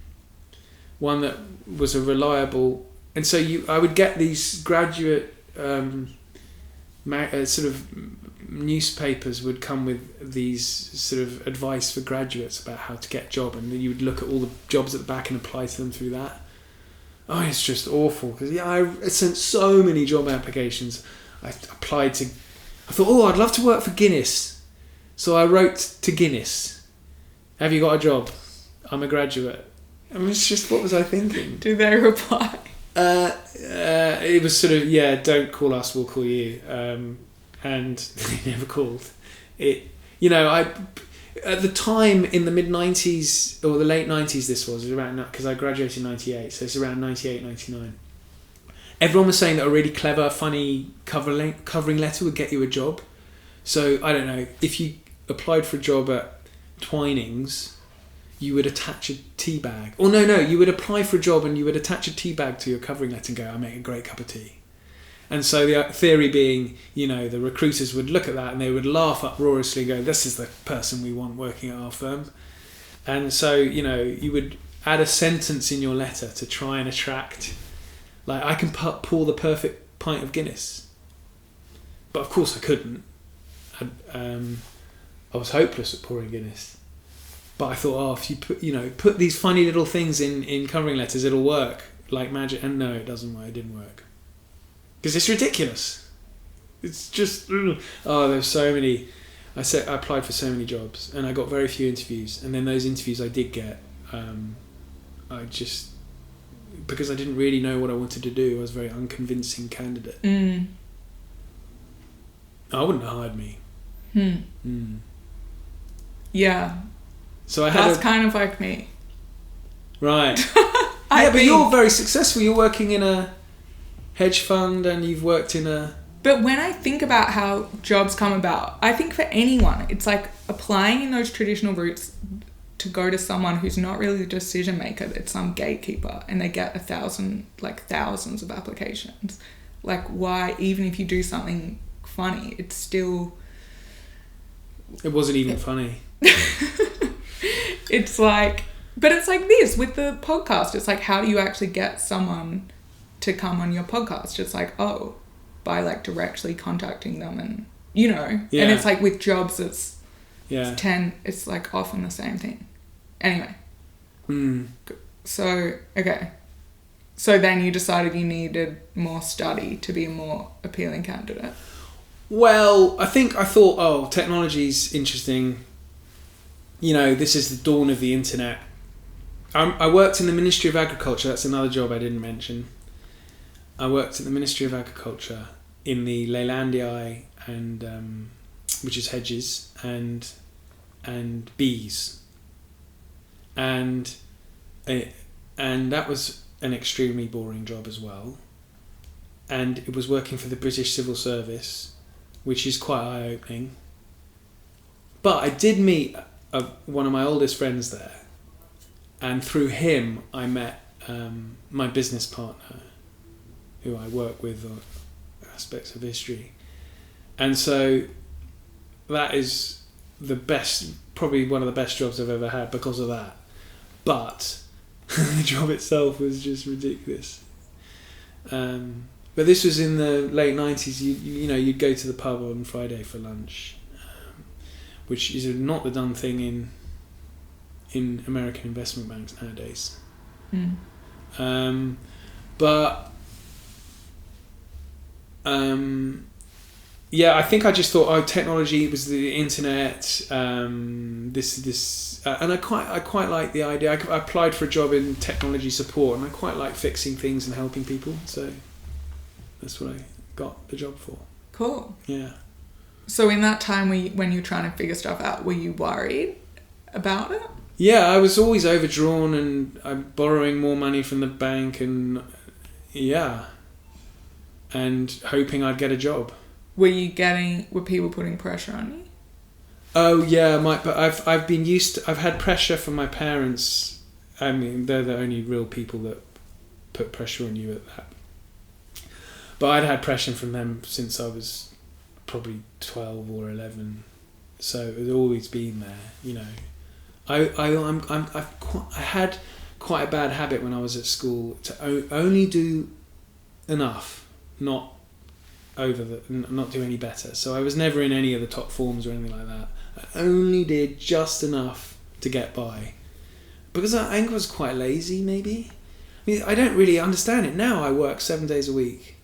One that was a reliable... And so I would get these graduate sort of newspapers would come with these sort of advice for graduates about how to get a job, and then you would look at all the jobs at the back and apply to them through that. Oh, it's just awful, because I sent so many job applications. I applied to... I thought, I'd love to work for Guinness. So I wrote to Guinness. Have you got a job? I'm a graduate. I mean, it's just, what was I thinking? Do they reply? It was sort of, don't call us, we'll call you. And they never called. At the time in the mid-90s, or the late 90s this was around, because I graduated in 98, so it's around 98, 99. Everyone was saying that a really clever, funny covering letter would get you a job. So, I don't know, if you applied for a job at Twinings, you would attach a tea bag. Or no, you would apply for a job and you would attach a tea bag to your covering letter and go, I make a great cup of tea. And so the theory being, the recruiters would look at that and they would laugh uproariously and go, this is the person we want working at our firm. And so, you would add a sentence in your letter to try and attract, like, I can pour the perfect pint of Guinness. But of course I couldn't. I was hopeless at pouring Guinness. But I thought, if you put these funny little things in covering letters, it'll work like magic. And no, it doesn't work. It didn't work. Because it's ridiculous. It's just... there's so many... I applied for so many jobs and I got very few interviews. And then those interviews I did get, because I didn't really know what I wanted to do, I was a very unconvincing candidate. I wouldn't have hired me. Yeah. So that's kind of like me. Right. But you're very successful. You're working in a hedge fund and you've worked in a... But when I think about how jobs come about, I think for anyone, it's like applying in those traditional routes to go to someone who's not really the decision maker, it's some gatekeeper, and they get thousands of applications. Like, why, even if you do something funny, it's still... It wasn't even funny. It's like... But it's like this, with the podcast, it's like, how do you actually get someone to come on your podcast? It's like, by like directly contacting them and, you know. Yeah. And it's like with jobs, it's like often the same thing. Anyway. So, okay. So then you decided you needed more study to be a more appealing candidate. Well, I thought, technology's interesting. You know, this is the dawn of the internet. I worked in the Ministry of Agriculture. That's another job I didn't mention. I worked at the Ministry of Agriculture in the Leylandii and which is hedges and bees, and that was an extremely boring job as well. And it was working for the British Civil Service, which is quite eye-opening. But I did meet one of my oldest friends there, and through him I met my business partner, who I work with on aspects of history. And so that is the best, probably one of the best jobs I've ever had because of that. But the job itself was just ridiculous. But this was in the late 90s. You know, you'd go to the pub on Friday for lunch, which is not the done thing in American investment banks nowadays. I think I just thought, technology was the internet. And I quite like the idea. I applied for a job in technology support, and I quite like fixing things and helping people. So that's what I got the job for. Cool. Yeah. So in that time when you were trying to figure stuff out, were you worried about it? Yeah, I was always overdrawn, and I'm borrowing more money from the bank, and and hoping I'd get a job. Were people putting pressure on you? Oh yeah, but I've had pressure from my parents. I mean, they're the only real people that put pressure on you at that. But I'd had pressure from them since I was probably 12 or 11, so it had always been there. You know, I had quite a bad habit when I was at school to only do enough, not do any better. So I was never in any of the top forms or anything like that. I only did just enough to get by, because I think I was quite lazy. Maybe, I mean, I don't really understand it now. I work 7 days a week.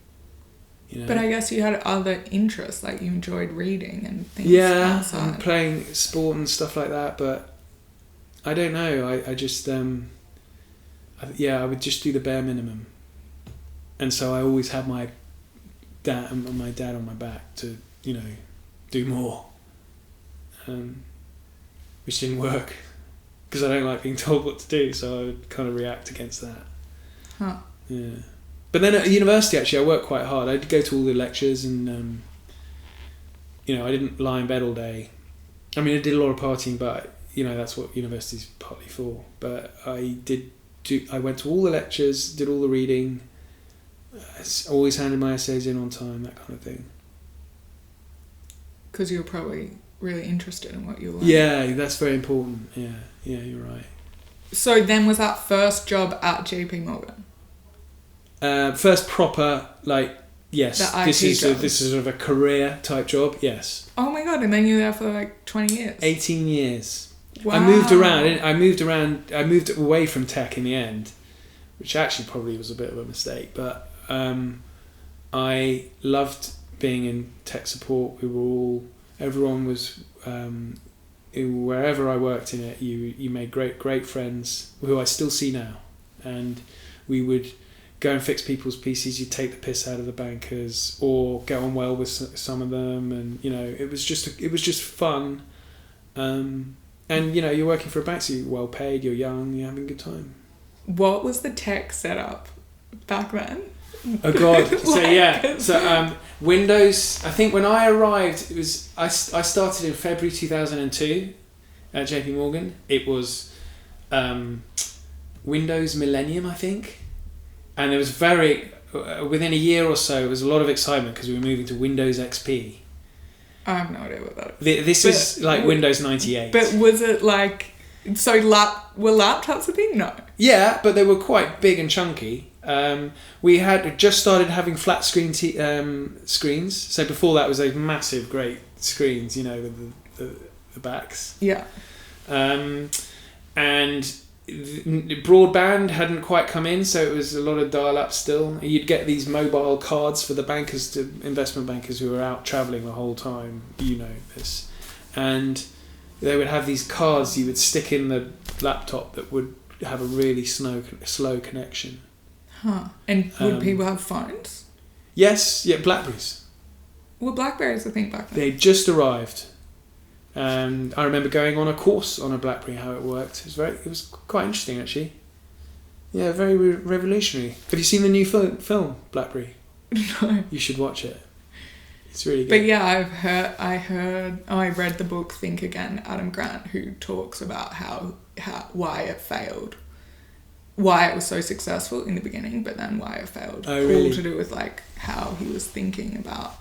You know? But I guess you had other interests, like you enjoyed reading and things. Yeah, outside. and playing sport and stuff like that. But I don't know. I just I would just do the bare minimum, and so I always had my dad on my back to, you know, do more, which didn't work because I don't like being told what to do, so I would kind of react against that. Yeah. But then at university, actually, I worked quite hard. I'd go to all the lectures, and you know, I didn't lie in bed all day. I mean, I did a lot of partying, but you know, that's what university's partly for. But I went to all the lectures, did all the reading. Always handed my essays in on time, that kind of thing. Because you were probably really interested in what you learned. Yeah, that's very important. Yeah, you're right. So then, was that first job at JP Morgan? First proper, yes. This is sort of a career type job. Yes. Oh my god! And then you were there for like 20 years. 18 years. Wow. I moved around. I moved away from tech in the end, which actually probably was a bit of a mistake, but. I loved being in tech support. Everyone was, wherever I worked in it, you made great friends who I still see now, and we would go and fix people's PCs. You'd take the piss out of the bankers or get on well with some of them, and you know, it was just fun. And you know, you're working for a bank, so you're well paid, you're young, you're having a good time. What was the tech setup back then? Oh god! So Windows. I think when I arrived, I started in February 2002, at JP Morgan. It was Windows Millennium, I think. And it was within a year or so, it was a lot of excitement because we were moving to Windows XP. I have no idea what that is. This is like Windows 98. But was it like... So were laptops a thing? No. Yeah, but they were quite big and chunky. We had just started having flat screen screens. So before that was those massive, great screens, you know, with the backs. Yeah. And broadband hadn't quite come in, so it was a lot of dial-up still. You'd get these mobile cards for the investment bankers who were out travelling the whole time. You know this. And they would have these cards you would stick in the laptop that would have a really slow connection. Huh. And would people have phones? Yes, yeah, Blackberries. Were Blackberries a thing back then? They just arrived. And I remember going on a course on a BlackBerry, how it worked. It was quite interesting, actually. Yeah, very revolutionary. Have you seen the new film, BlackBerry? No. You should watch it. It's really good. But yeah, I read the book Think Again, Adam Grant, who talks about why it failed, why it was so successful in the beginning, but then why it failed. Oh, really? All to do with like how he was thinking about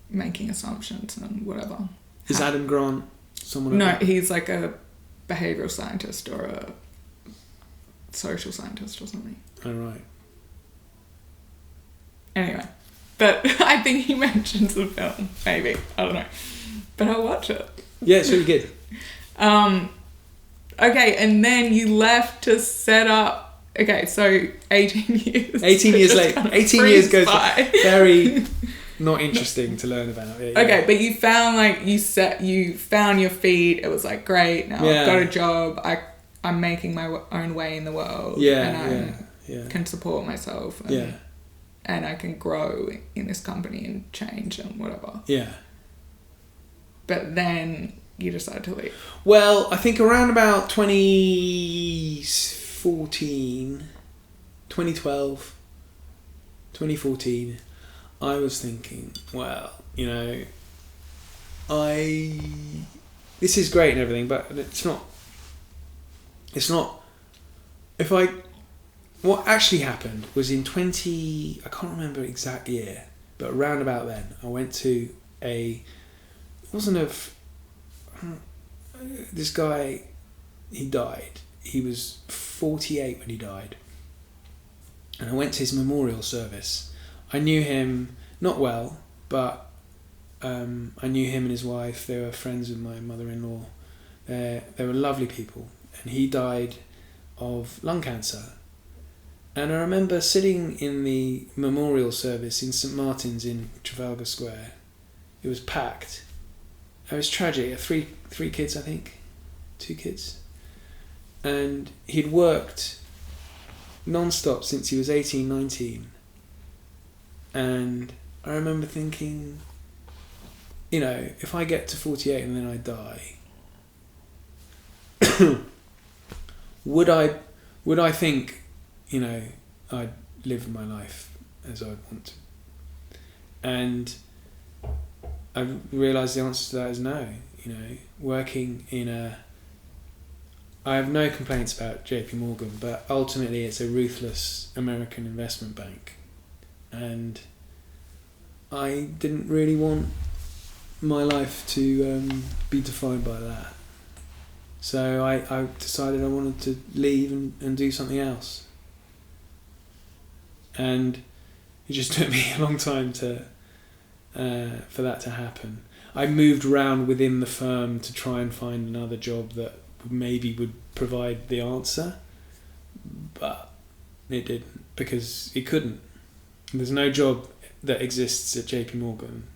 making assumptions and whatever. Is Adam Grant someone? No, he's like a behavioral scientist or a social scientist or something. Oh, right. Anyway, but I think he mentions the film, maybe. I don't know. But I'll watch it. Yeah, it's really good. Okay, and then you left to set up... Okay, so 18 years. 18 years later. 18 years goes by. Very not interesting to learn about. Yeah. Okay, but you found like... You found your feet. It was like, great, now I've got a job. I'm making my own way in the world. And I can support myself. And I can grow in this company and change and whatever. Yeah. But then you decided to leave. Well, I think around about 2014, 2012, 2014, I was thinking, well, you know, this is great and everything, but it's not, what actually happened was in I can't remember the exact year, but around about then, I went to this guy, he died. He was 48 when he died. And I went to his memorial service. I knew him, not well, but I knew him and his wife. They were friends with my mother-in-law. They were lovely people. And he died of lung cancer. And I remember sitting in the memorial service in St. Martin's in Trafalgar Square. It was packed. It was tragic. Three kids, I think. 2 kids. And he'd worked non-stop since he was 18, 19. And I remember thinking, you know, if I get to 48 and then I die, would I think, you know, I'd live my life as I want to? And I realised the answer to that is no. You know, working I have no complaints about JP Morgan, but ultimately it's a ruthless American investment bank. And I didn't really want my life to be defined by that. So I decided I wanted to leave and do something else. And it just took me a long time for that to happen. I moved around within the firm to try and find another job that maybe would provide the answer, but it didn't, because it couldn't. There's no job that exists at JP Morgan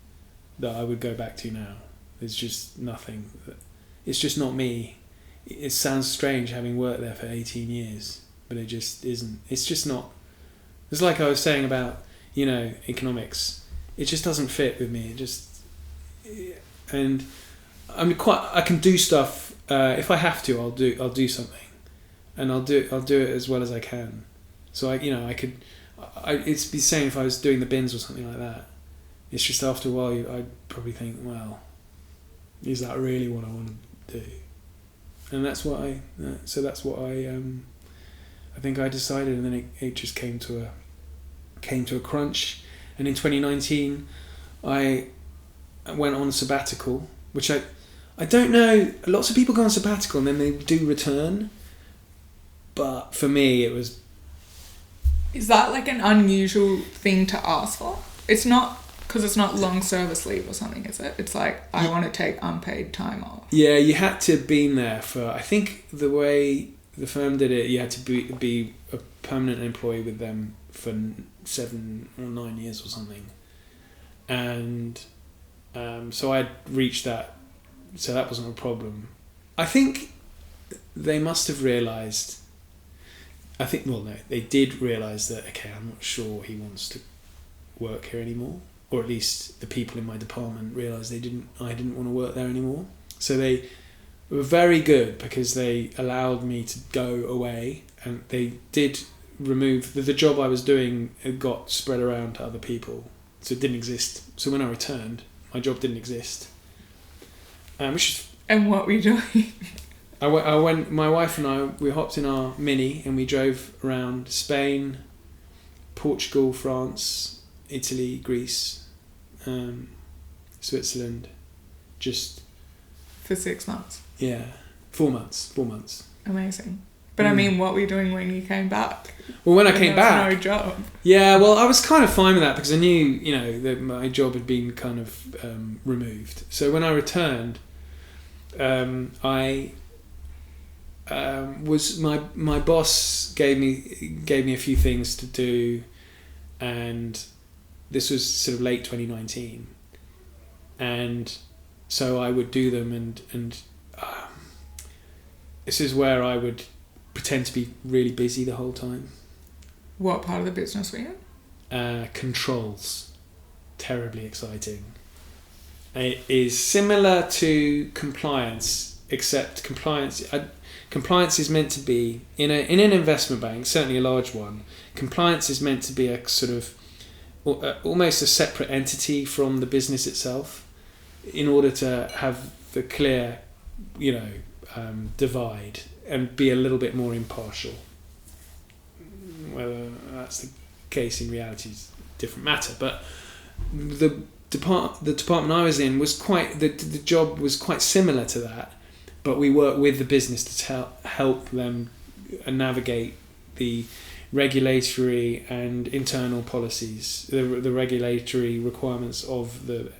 that I would go back to now. There's just nothing. It's just not me. It sounds strange having worked there for 18 years, but it just isn't. It's just not. It's like I was saying about, you know, economics. It just doesn't fit with me. And I can do stuff. If I have to, I'll do something, and I'll do it as well as I can. So it's the same if I was doing the bins or something like that. It's just after a while I'd probably think, well, is that really what I want to do? and that's what I think I decided, and then it just came to a crunch. And in 2019 I went on a sabbatical, which I don't know, lots of people go on sabbatical and then they do return, but for me it was... Is that like an unusual thing to ask for? It's not, because it's not long service leave or something, is it? It's like, I want to take unpaid time off. Yeah, you had to have been there for, I think the way the firm did it, you had to be a permanent employee with them for 7 or 9 years or something. And so I'd reached that, so that wasn't a problem. I think they must have realised, they did realise that, okay, I'm not sure he wants to work here anymore, or at least the people in my department realised I didn't want to work there anymore. So they were very good, because they allowed me to go away, and they did remove the job I was doing. It got spread around to other people, so it didn't exist. So when I returned, my job didn't exist. And what were you doing? I went. My wife and I, we hopped in our Mini and we drove around Spain, Portugal, France, Italy, Greece, Switzerland, just for 6 months. Yeah, 4 months. 4 months. Amazing. But I mean, what were you doing when you came back? Well, when I came back, no job. Yeah, well, I was kind of fine with that, because I knew, that my job had been kind of removed. So when I returned, I was my boss gave me a few things to do, and this was sort of late 2019, and so I would do them, and this is where I would pretend to be really busy the whole time. What part of the business were you in? Controls. Terribly exciting. It is similar to compliance, except compliance is meant to be, in an investment bank, certainly a large one, compliance is meant to be a sort of almost a separate entity from the business itself, in order to have the clear, divide and be a little bit more impartial. Whether that's the case in reality is a different matter, but the department I was in was the job was quite similar to that, but we worked with the business to help them navigate the regulatory and internal policies, the regulatory requirements of the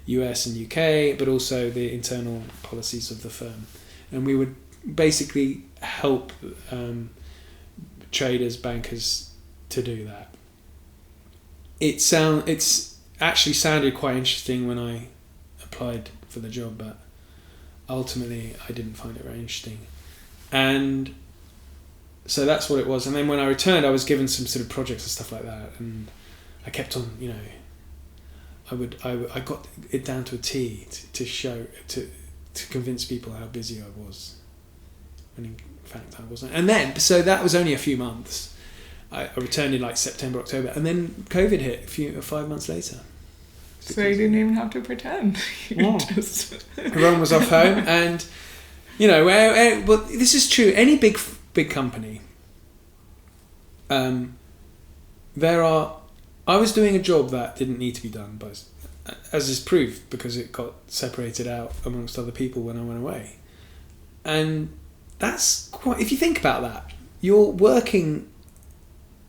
US and UK, but also the internal policies of the firm. And we would basically help traders, bankers to do that. It's actually sounded quite interesting when I applied for the job, but ultimately I didn't find it very interesting. And so that's what it was. And then when I returned, I was given some sort of projects and stuff like that, and I kept on, I got it down to a T to convince people how busy I was, when in fact I wasn't. And then, so that was only a few months. I returned in like September, October, and then COVID hit 5 months later. So you didn't even have to pretend. Everyone was off home, and well, this is true. Any big company, I was doing a job that didn't need to be done, but as is proved, because it got separated out amongst other people when I went away. And that's quite, if you think about that, you're working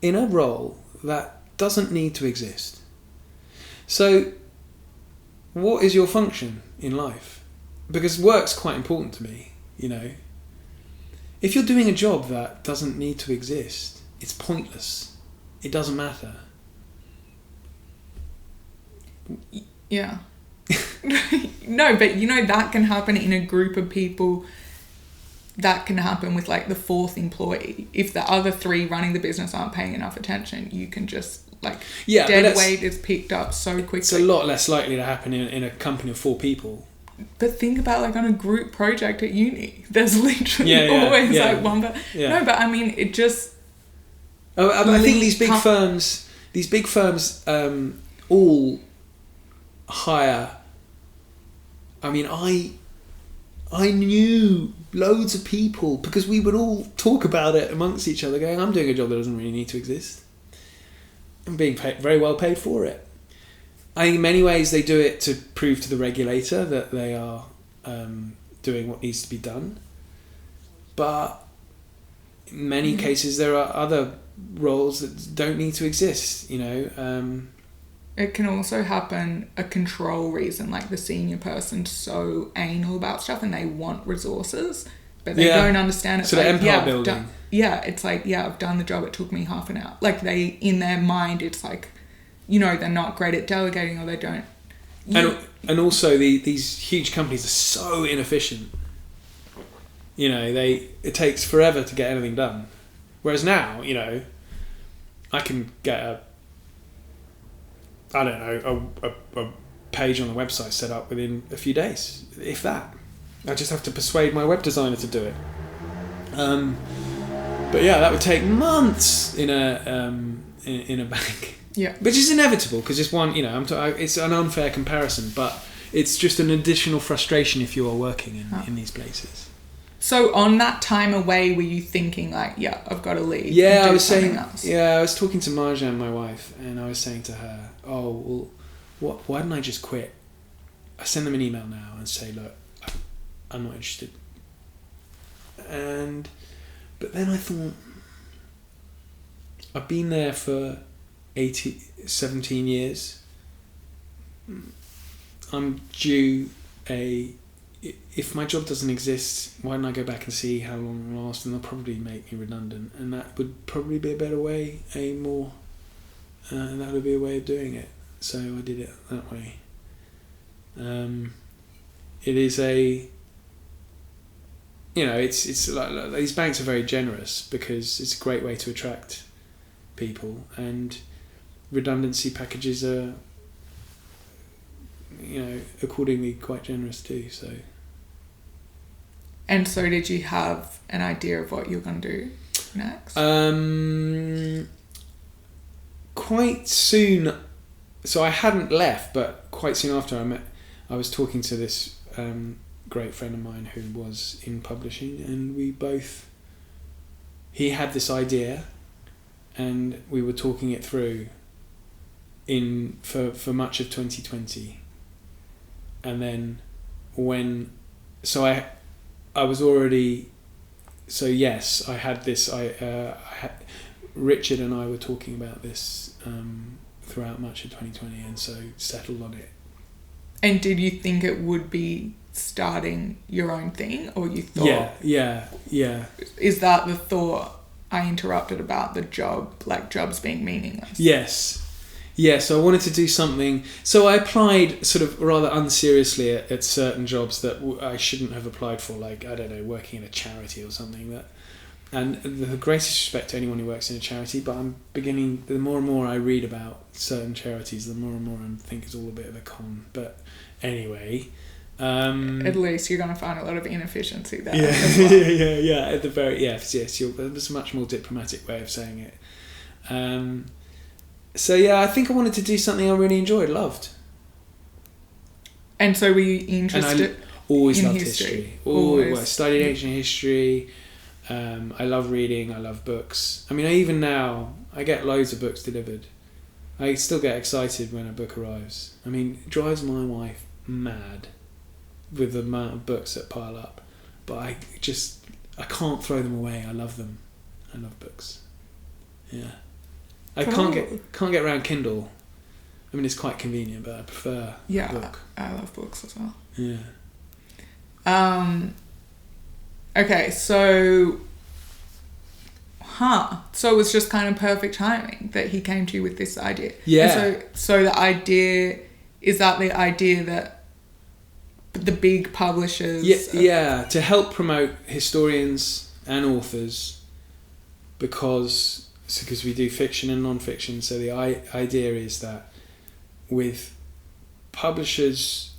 in a role that doesn't need to exist. So what is your function in life? Because work's quite important to me, If you're doing a job that doesn't need to exist, it's pointless. It doesn't matter. Yeah. No, but that can happen in a group of people. That can happen with like the fourth employee. If the other three running the business aren't paying enough attention, you can just dead weight is picked up so quickly. It's a lot less likely to happen in a company of 4 people. But think about on a group project at uni. There's literally always one. But no, but I mean it just. I think these big firms, all hire. I mean, I knew loads of people because we would all talk about it amongst each other, going, I'm doing a job that doesn't really need to exist. I'm being very well paid for it. I think in many ways they do it to prove to the regulator that they are doing what needs to be done. But in many cases there are other roles that don't need to exist, you know. It can also happen a control reason, like the senior person's so anal about stuff and they want resources, but they don't understand it. So the empire building. It's like, I've done the job, it took me half an hour. Like they, in their mind, it's like, you know, they're not great at delegating or they don't. And also these huge companies are so inefficient. You know, it takes forever to get anything done. Whereas now, you know, I can get a page on the website set up within a few days, if that. I just have to persuade my web designer to do it. But yeah, that would take months in a bank. Yeah, which is inevitable because it's one. You know, it's an unfair comparison, but it's just an additional frustration if you are working in these places. So on that time away, were you thinking like, I've got to leave? Yeah, I was saying. Else? Yeah, I was talking to Marjan, my wife, and I was saying to her, "Oh, well, why didn't I just quit?" I send them an email now and say, "Look, I'm not interested." But then I thought, I've been there for 17 years. I'm due if my job doesn't exist, why don't I go back and see how long it lasts, and they'll probably make me redundant, and that would probably be a better way, and that would be a way of doing it. So I did it that way. It is it's like these banks are very generous because it's a great way to attract people, and redundancy packages are, you know, accordingly quite generous too. So. And so, did you have an idea of what you're going to do next? Quite soon. So I hadn't left, but quite soon after I was talking to this great friend of mine who was in publishing, and he had this idea, and we were talking it through for much of 2020. And then I was already, so yes, I had this, Richard and I were talking about this throughout much of 2020, and so settled on it. And did you think it would be starting your own thing, or you thought... Yeah. Is that the thought I interrupted about the job, like jobs being meaningless? Yes. Yeah, so I wanted to do something. So I applied sort of rather unseriously at certain jobs that I shouldn't have applied for, like, I don't know, working in a charity or something. And the greatest respect to anyone who works in a charity, but I'm beginning, the more and more I read about certain charities, the more and more I think it's all a bit of a con. But anyway... at least you're going to find a lot of inefficiency there. Yeah. At the very... Yes, there's a much more diplomatic way of saying it. So yeah, I think I wanted to do something I really enjoyed, loved. And so were you interested? And I always loved history. Always. I studied ancient history. I love reading. I love books. I mean, even now, I get loads of books delivered. I still get excited when a book arrives. I mean, it drives my wife mad with the amount of books that pile up. But I can't throw them away. I love them. I love books. Yeah. I can't get around Kindle. I mean, it's quite convenient, but I prefer book. I love books as well. Yeah. Okay, so it was just kind of perfect timing that he came to you with this idea. Yeah. And so the idea, is that the idea that the big publishers... Yeah, to help promote historians and authors, because we do fiction and non-fiction, so the idea is that with publishers,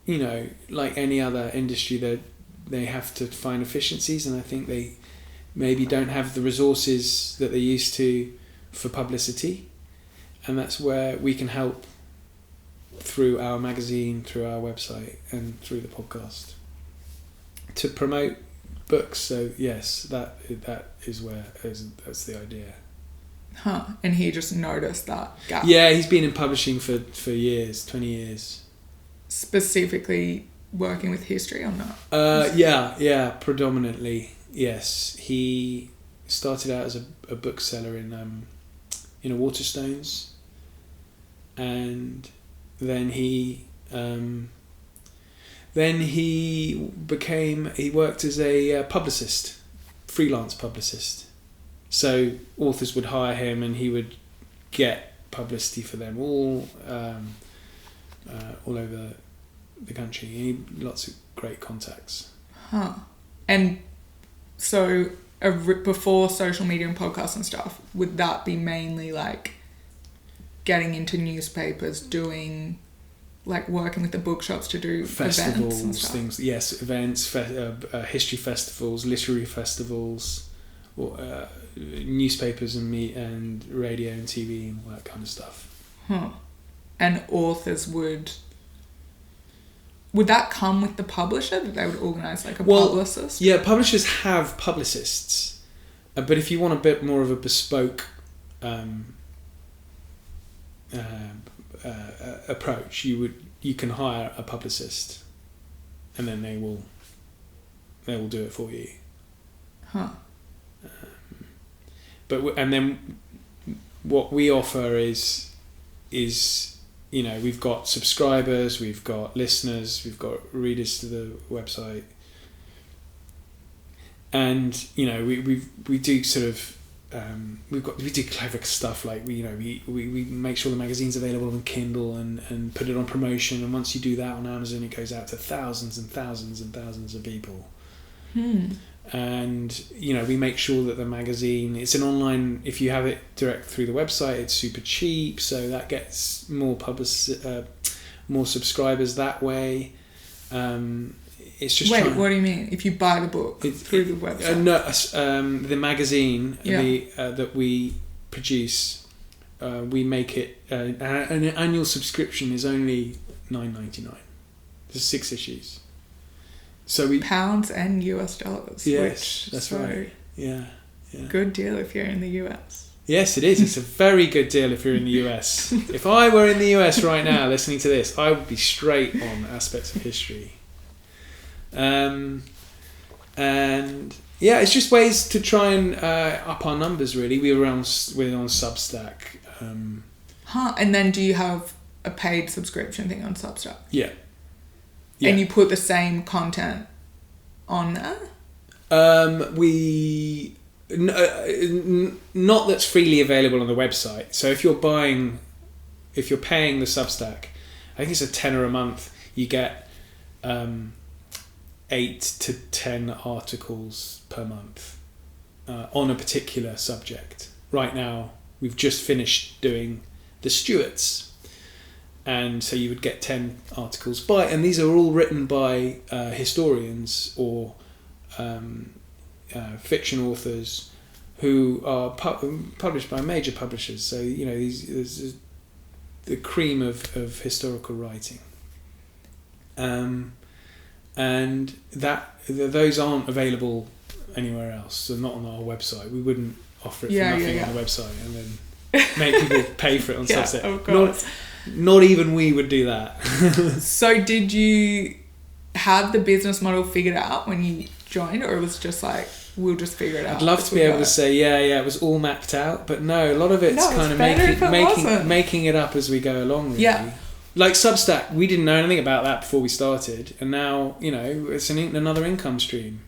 you know, like any other industry, they have to find efficiencies, and I think they maybe don't have the resources that they used to for publicity, and that's where we can help through our magazine, through our website, and through the podcast. to promote books. So yes, that's the idea. Huh. And he just noticed that gap. Yeah, he's been in publishing for years, 20 years. Specifically working with history or not? Yeah, predominantly, yes. He started out as a bookseller in Waterstones, and then he worked as a publicist, freelance publicist. So authors would hire him, and he would get publicity for them all over the country. He had lots of great contacts. Huh. And so before social media and podcasts and stuff, would that be mainly like getting into newspapers, doing like working with the bookshops to do festivals events and stuff? Things? Yes, events, history festivals, literary festivals, or newspapers and radio and TV and all that kind of stuff. Huh. And authors would that come with the publisher, that they would organise like a publicist? Yeah, publishers have publicists, but if you want a bit more of a bespoke approach, you can hire a publicist, and then they will do it for you. Huh. And then what we offer is we've got subscribers, we've got listeners, we've got readers to the website, and we do sort of we do clever stuff like we make sure the magazine's available on Kindle and put it on promotion, and once you do that on Amazon, it goes out to thousands and thousands and thousands of people. And we make sure that the magazine, it's an online, if you have it direct through the website, it's super cheap, so that gets more more subscribers that way. It's just what do you mean? If you buy the book through the website? The magazine that we produce, we make it an annual subscription is only $9.99. There's 6 issues. So pounds and US dollars. Yes, that's right. Yeah. Good deal if you're in the US. Yes, it is. It's a very good deal if you're in the US. If I were in the US right now listening to this, I would be straight on aspects of history. And yeah, it's just ways to try and up our numbers. Really, we're on Substack. And then do you have a paid subscription thing on Substack? Yeah. And you put the same content on there? Not that's freely available on the website. So if you're paying the Substack, I think it's $10 a month, you get 8 to 10 articles per month on a particular subject. Right now, we've just finished doing the Stuarts. And so you would get 10 articles and these are all written by historians or fiction authors who are published by major publishers. So there's the cream of historical writing, and those aren't available anywhere else. So not on our website. We wouldn't offer it for nothing on the website and then make people pay for it on Substack. Of course. Not even we would do that. So did you have the business model figured out when you joined, or it was just like, we'll just figure it out? I'd love to be able to say, it was all mapped out, but no, a lot of it's kind of making it up as we go along, really. Yeah. Like Substack, we didn't know anything about that before we started, and now, it's another income stream.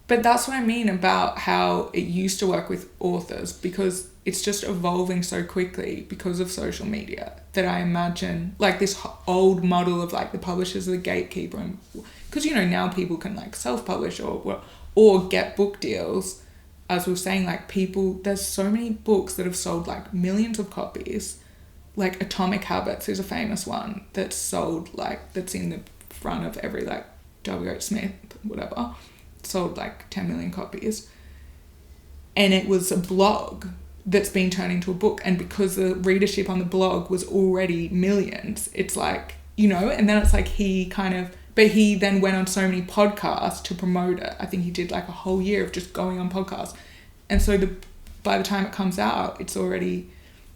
But that's what I mean about how it used to work with authors, because it's just evolving so quickly because of social media, that I imagine like this old model of like the publishers are the gatekeeper, and because now people can like self-publish or get book deals. As we were saying, like there's so many books that have sold like millions of copies. Like Atomic Habits is a famous one that's sold that's in the front of every like W.H. Smith whatever, sold like 10 million copies, and it was a blog that's been turned into a book, and because the readership on the blog was already millions, it's like, and then it's like he kind of But he then went on so many podcasts to promote it. I think he did like a whole year of just going on podcasts. And so by the time it comes out, it's already,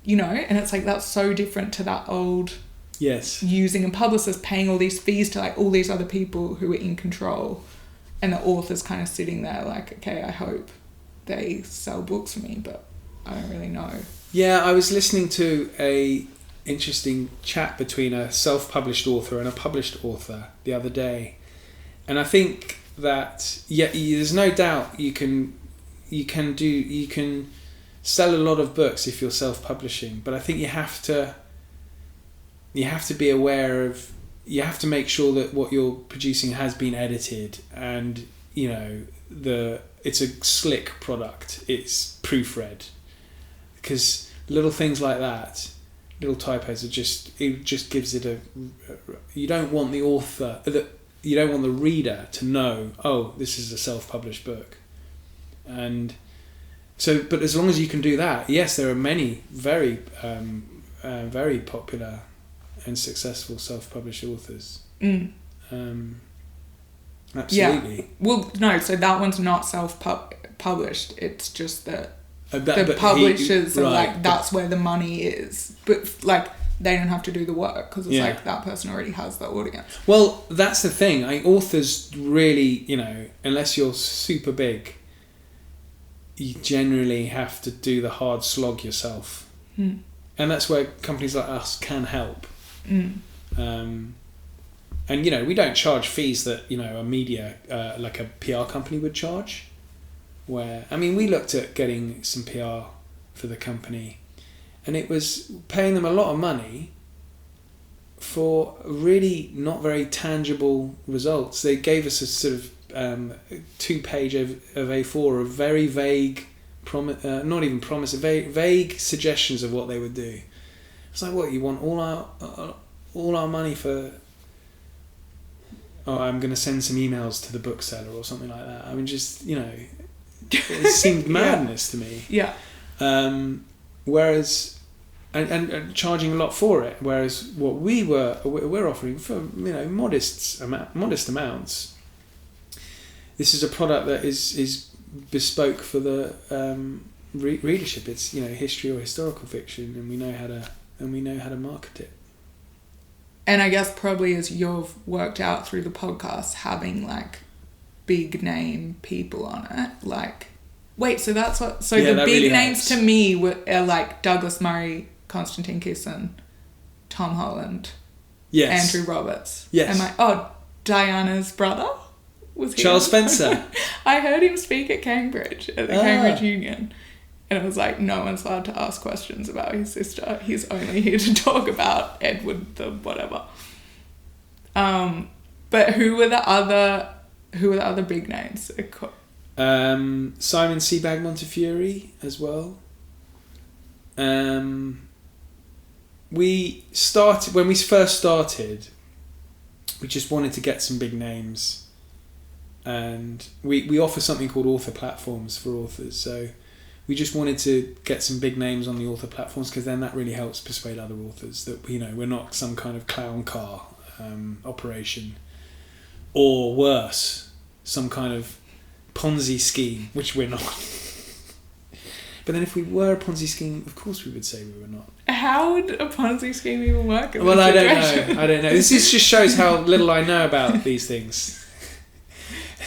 you know, and it's like, that's so different to that old... Yes. Using a publicist, paying all these fees to like all these other people who are in control, and the author's kind of sitting there like, okay, I hope they sell books for me, but I don't really know. Yeah, I was listening to a interesting chat between a self-published author and a published author the other day, and I think that there's no doubt you can sell a lot of books if you're self-publishing, but I think you have to be aware of, you have to make sure that what you're producing has been edited, and you know it's a slick product, it's proofread, because little things like that, little typos it just gives it you don't want the author, you don't want the reader to know, oh, this is a self-published book. And so, but as long as you can do that, yes, there are many very very popular and successful self-published authors. Absolutely. Yeah. Well, no, so that one's not self-published. It's just that the publishers are like, that's where the money is. But like, they don't have to do the work because it's like that person already has the audience. Well, that's the thing. Authors really, you know, unless you're super big, you generally have to do the hard slog yourself. And that's where companies like us can help. And you know, we don't charge fees that, you know, a media like a PR company would charge. Where, I mean, we looked at getting some PR for the company, and it was paying them a lot of money for really not very tangible results. They gave us a sort of 2-page of A4 of very vague not even promise, vague suggestions of what they would do. It's like, what, you want all our money for? Oh, I'm going to send some emails to the bookseller or something like that. I mean, just, you know, it seemed madness to me. Yeah. Whereas, and charging a lot for it. Whereas what we're offering for, you know, modest amounts. This is a product that is bespoke for the readership. It's, you know, history or historical fiction, and we know how to market it. And I guess probably as you've worked out through the podcast, having like big name people on it, like, wait, so that's what, so the big really names to me are like Douglas Murray, Konstantin Kissin, Tom Holland, yes, Andrew Roberts. Yes. And Diana's brother was he? Charles Spencer. I heard him speak at Cambridge, at the Cambridge Union. And it was like, no one's allowed to ask questions about his sister. He's only here to talk about Edward the whatever. But who were the other big names? Simon Sebag Montefiore as well. When we first started, we just wanted to get some big names, and we offer something called author platforms for authors. So we just wanted to get some big names on the author platforms, because then that really helps persuade other authors that, you know, we're not some kind of clown car operation, or worse, some kind of Ponzi scheme, which we're not. But then if we were a Ponzi scheme, of course we would say we were not. How would a Ponzi scheme even work? Well, I don't know. This just shows how little I know about these things.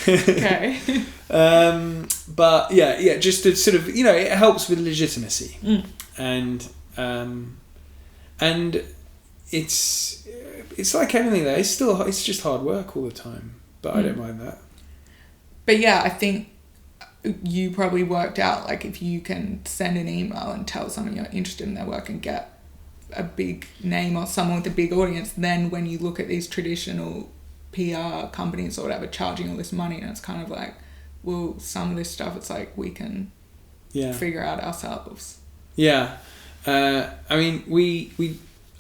Okay. But yeah, just to sort of, you know, it helps with legitimacy, and it's like anything though. It's just hard work all the time, but I don't mind that. But yeah, I think you probably worked out, like, if you can send an email and tell someone you're interested in their work and get a big name or someone with a big audience, then when you look at these traditional PR companies or whatever charging all this money, and it's kind of like, well, some of this stuff, it's like we can figure out ourselves. Yeah. I mean,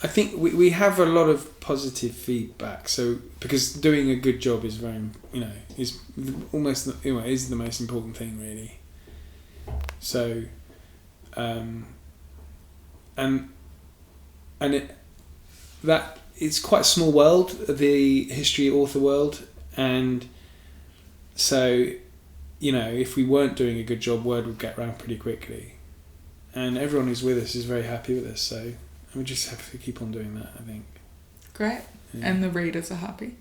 I think we have a lot of positive feedback. So, because doing a good job is very, you know, is almost, you know, is the most important thing, really. So, and it's quite a small world, the history author world, and so, you know, if we weren't doing a good job, word would get around pretty quickly. And everyone who's with us is very happy with us, so we just have to keep on doing that, I think. Great. Yeah. And the readers are happy?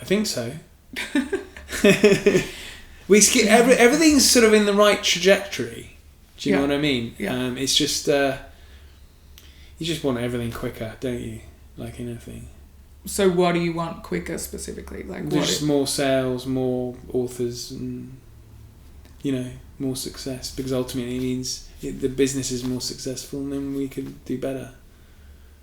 I think so. We skip everything's sort of in the right trajectory. Do you know what I mean? Yeah. It's just you just want everything quicker, don't you? Like anything. So what do you want quicker specifically? Like just more sales, more authors, and you know, more success, because ultimately it means the business is more successful, and then we can do better.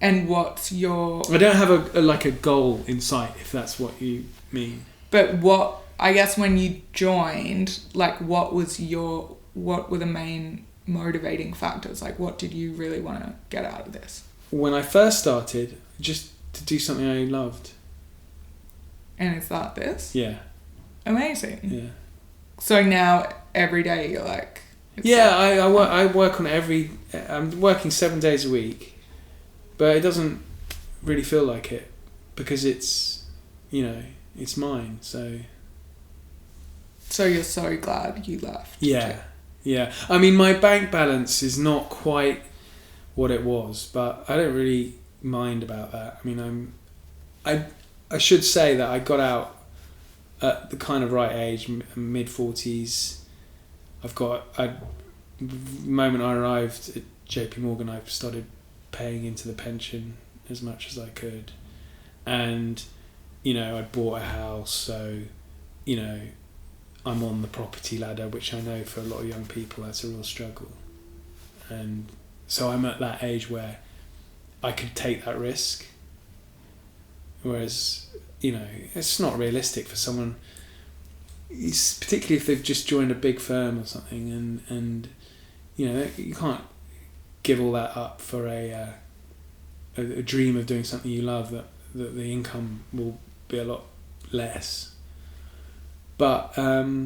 And what's your... I don't have a goal in sight, if that's what you mean. But what, I guess when you joined, like what were the main motivating factors? Like what did you really want to get out of this? When I first started, just to do something I loved. And is that this? Yeah. Amazing. Yeah. So now every day you're like... I work on I'm working 7 days a week. But it doesn't really feel like it, because it's, you know, it's mine. So you're so glad you left. Yeah. I mean, my bank balance is not quite what it was, but I don't really mind about that. I mean, I should say that I got out at the kind of right age, mid-40s. The moment I arrived at JP Morgan, I started paying into the pension as much as I could, and you know, I bought a house, so you know, I'm on the property ladder, which I know for a lot of young people that's a real struggle, and so I'm at that age where I could take that risk, whereas you know, it's not realistic for someone, particularly if they've just joined a big firm or something, and you know, you can't give all that up for a dream of doing something you love, that the income will be a lot less. But I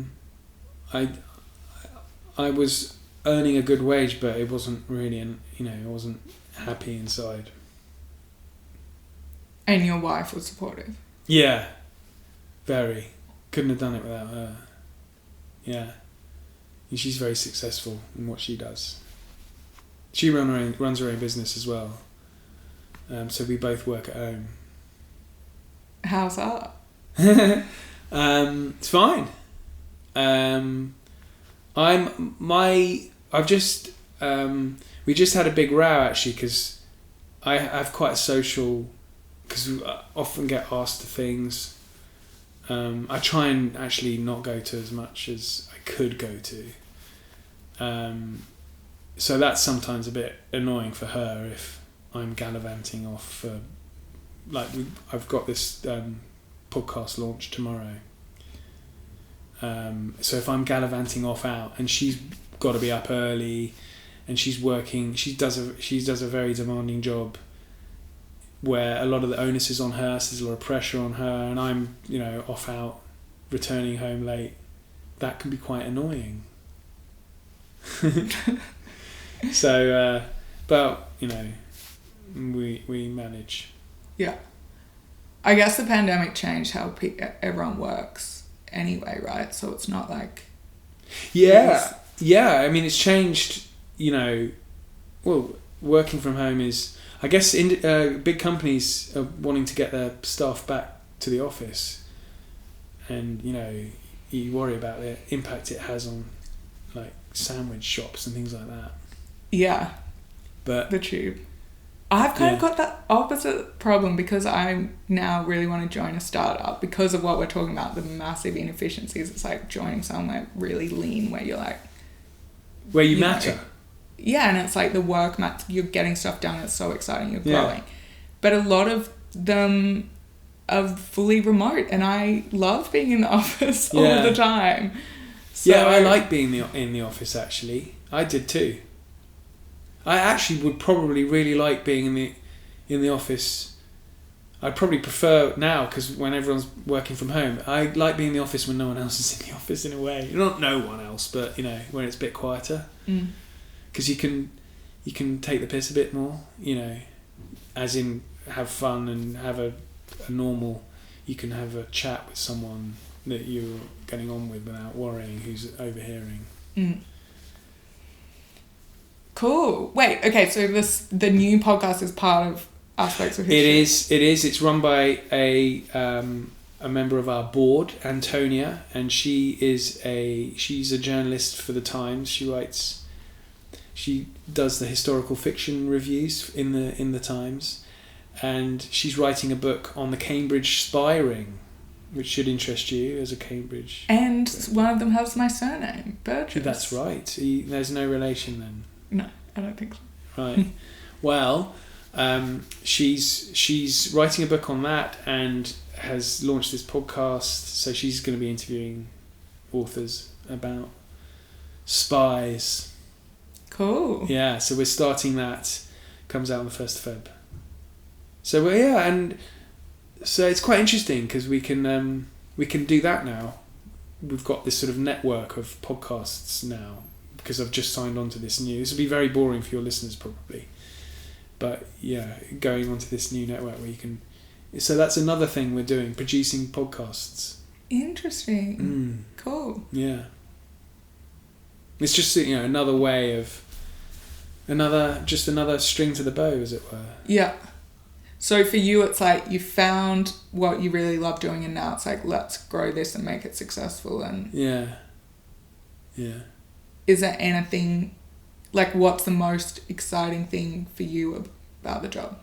was earning a good wage, but it wasn't really, I wasn't happy inside. And your wife was supportive? Yeah, very. Couldn't have done it without her. Yeah. And she's very successful in what she does. She runs her own business as well. So we both work at home. How's that? It's fine. We just had a big row actually, because I have quite a social, because we often get asked to things. I try and actually not go to as much as I could go to. So that's sometimes a bit annoying for her if I'm gallivanting off for, I've got this podcast launch tomorrow. So if I'm gallivanting off out and she's got to be up early and she's working, she does a very demanding job where a lot of the onus is on her, so there's a lot of pressure on her, and I'm, off out, returning home late. That can be quite annoying. So, but we manage. Yeah, I guess the pandemic changed how everyone works anyway, right? So it's not like... Yeah. I mean, it's changed. Working from home is, I guess, big companies are wanting to get their staff back to the office, and you worry about the impact it has on sandwich shops and things like that. Yeah, but the tube. I've kind of got that opposite problem because I now really want to join a startup because of what we're talking about, the massive inefficiencies. It's like joining somewhere really lean where you're where you matter. Yeah, and it's like the work you're getting stuff done. It's so exciting. You're growing, but a lot of them are fully remote, and I love being in the office all the time. So, I like being in the office. Actually, I did too. I actually would probably really like being in the office. I'd probably prefer now, because when everyone's working from home, I like being in the office when no one else is in the office in a way. Not no one else, but when it's a bit quieter. Because you can take the piss a bit more, as in have fun and have a normal. You can have a chat with someone that you're getting on with without worrying who's overhearing. Cool. Wait, okay, so the new podcast is part of Aspects of History. It is. It's run by a member of our board, Antonia, and she's a journalist for the Times. She does the historical fiction reviews in the Times, and she's writing a book on the Cambridge spy ring, which should interest you as a Cambridge. And one of them has my surname, Burgess. That's right. There's no relation then. No, I don't think so. Right. Well, she's writing a book on that and has launched this podcast. So she's going to be interviewing authors about spies. Cool. Yeah. So we're starting that. Comes out on the 1st of Feb. So and so it's quite interesting because we can do that now. We've got this sort of network of podcasts now because I've just signed on to this new. This will be very boring for your listeners probably, but yeah, going onto this new network where you can. So that's another thing we're doing, producing podcasts. Interesting. Cool. Yeah. It's just another way of another string to the bow, as it were. Yeah. So for you, it's like you found what you really love doing, and now it's like, let's grow this and make it successful. And yeah. Is there anything, like, what's the most exciting thing for you about the job?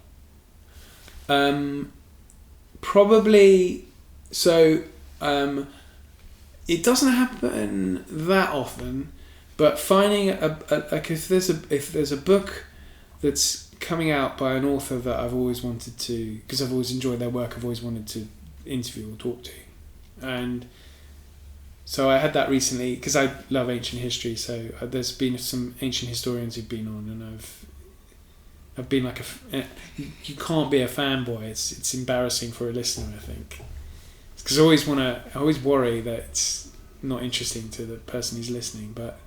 Probably. So, it doesn't happen that often, but finding if there's a book that's coming out by an author that I've always wanted to, because I've always enjoyed their work, I've always wanted to interview or talk to, and so I had that recently because I love ancient history. So there's been some ancient historians who've been on, and I've been like you can't be a fanboy. It's embarrassing for a listener, I think, because I always worry that it's not interesting to the person who's listening, but.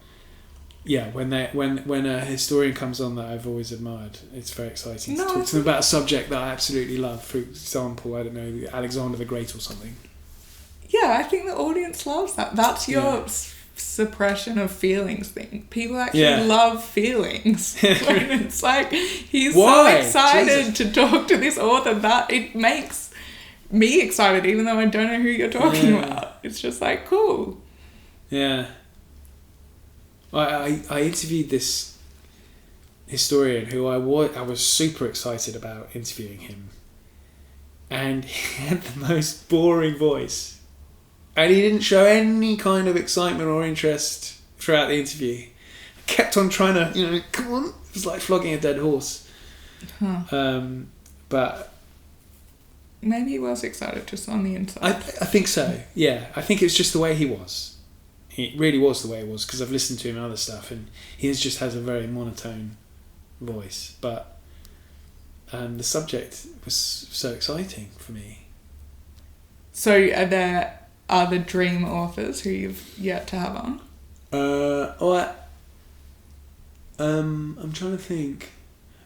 Yeah, when a historian comes on that I've always admired, it's very exciting to talk to them about a subject that I absolutely love. For example, I don't know, Alexander the Great or something. Yeah, I think the audience loves that. That's your suppression of feelings thing. People actually love feelings. When it's like, he's so excited to talk to this author that it makes me excited, even though I don't know who you're talking about. It's just like, cool. Yeah. I interviewed this historian who I was super excited about interviewing him, and he had the most boring voice, and he didn't show any kind of excitement or interest throughout the interview. Kept on trying to, come on. It was like flogging a dead horse. But maybe he was excited just on the inside. I think so. Yeah, I think it was just the way he was. It really was the way it was, because I've listened to him and other stuff, and he just has a very monotone voice. But the subject was so exciting for me. So are there other dream authors who you've yet to have on? I'm trying to think.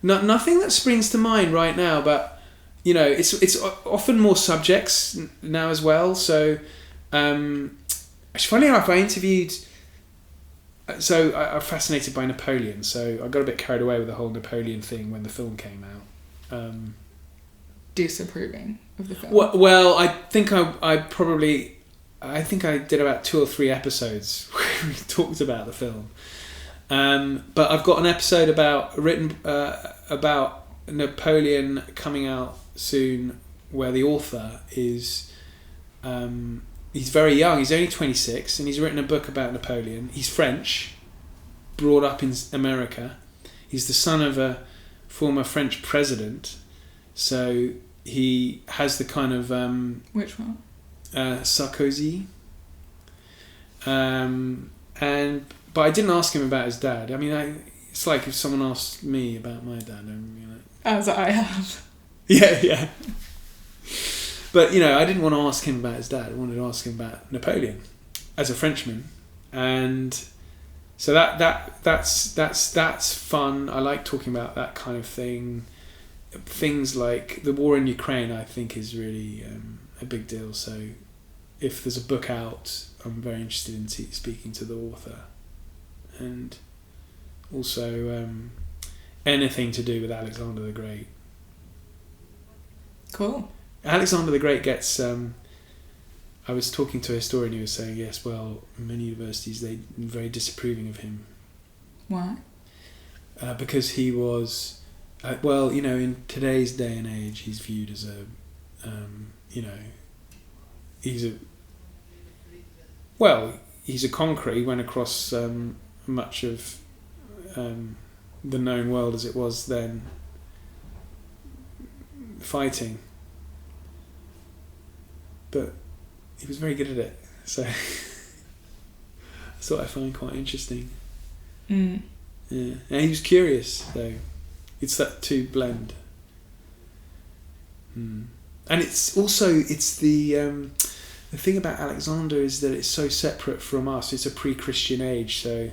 Nothing that springs to mind right now, but it's often more subjects now as well. So. It's funny enough, I interviewed... So I'm fascinated by Napoleon, so I got a bit carried away with the whole Napoleon thing when the film came out. Disapproving of the film? Well, I think I did about 2 or 3 episodes where we talked about the film. But I've got an episode written about Napoleon coming out soon, where the author is... he's very young, he's only 26, and he's written a book about Napoleon. He's French, brought up in America. He's the son of a former French president, so he has the kind of... Which one? Sarkozy. But I didn't ask him about his dad. I mean, it's like if someone asked me about my dad. As I have. Yeah. But I didn't want to ask him about his dad. I wanted to ask him about Napoleon as a Frenchman, and so that's fun. I like talking about that kind of thing. things like the war in Ukraine, I think, is really a big deal. So if there's a book out, I'm very interested in speaking to the author, and also anything to do with Alexander the Great. Cool. Alexander the Great gets... I was talking to a historian who was saying, yes, well, many universities, they're very disapproving of him. Why? Because he was... well, you know, in today's day and age, he's viewed as a... you know, he's a... Well, he's a conqueror. He went across much of the known world as it was then, fighting. But he was very good at it, so that's what I find quite interesting. Yeah, and he was curious, though. It's that two blend. And it's also, it's the thing about Alexander is that it's so separate from us. It's a pre-Christian age, so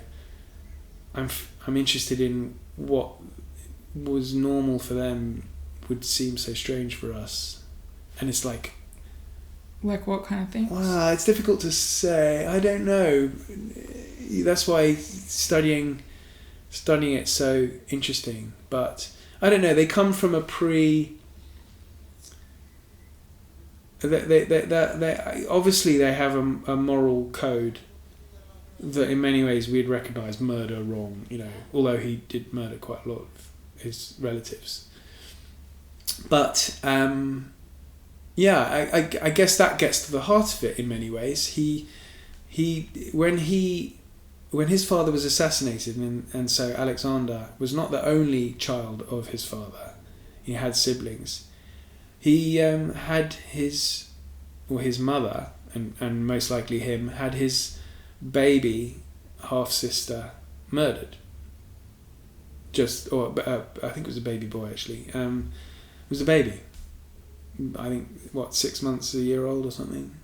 I'm interested in what was normal for them would seem so strange for us, and it's like what kind of things? Wow, it's difficult to say. I don't know. That's why studying it's so interesting. But I don't know. They come from a They obviously they have a moral code that in many ways we'd recognise murder wrong. You know, although he did murder quite a lot of his relatives. But yeah, I guess that gets to the heart of it in many ways. When his father was assassinated, and so Alexander was not the only child of his father. He had siblings. He had his mother, and most likely him, had his baby half-sister murdered. I think it was a baby boy actually. It was a baby. I think 6 months, a year old or something,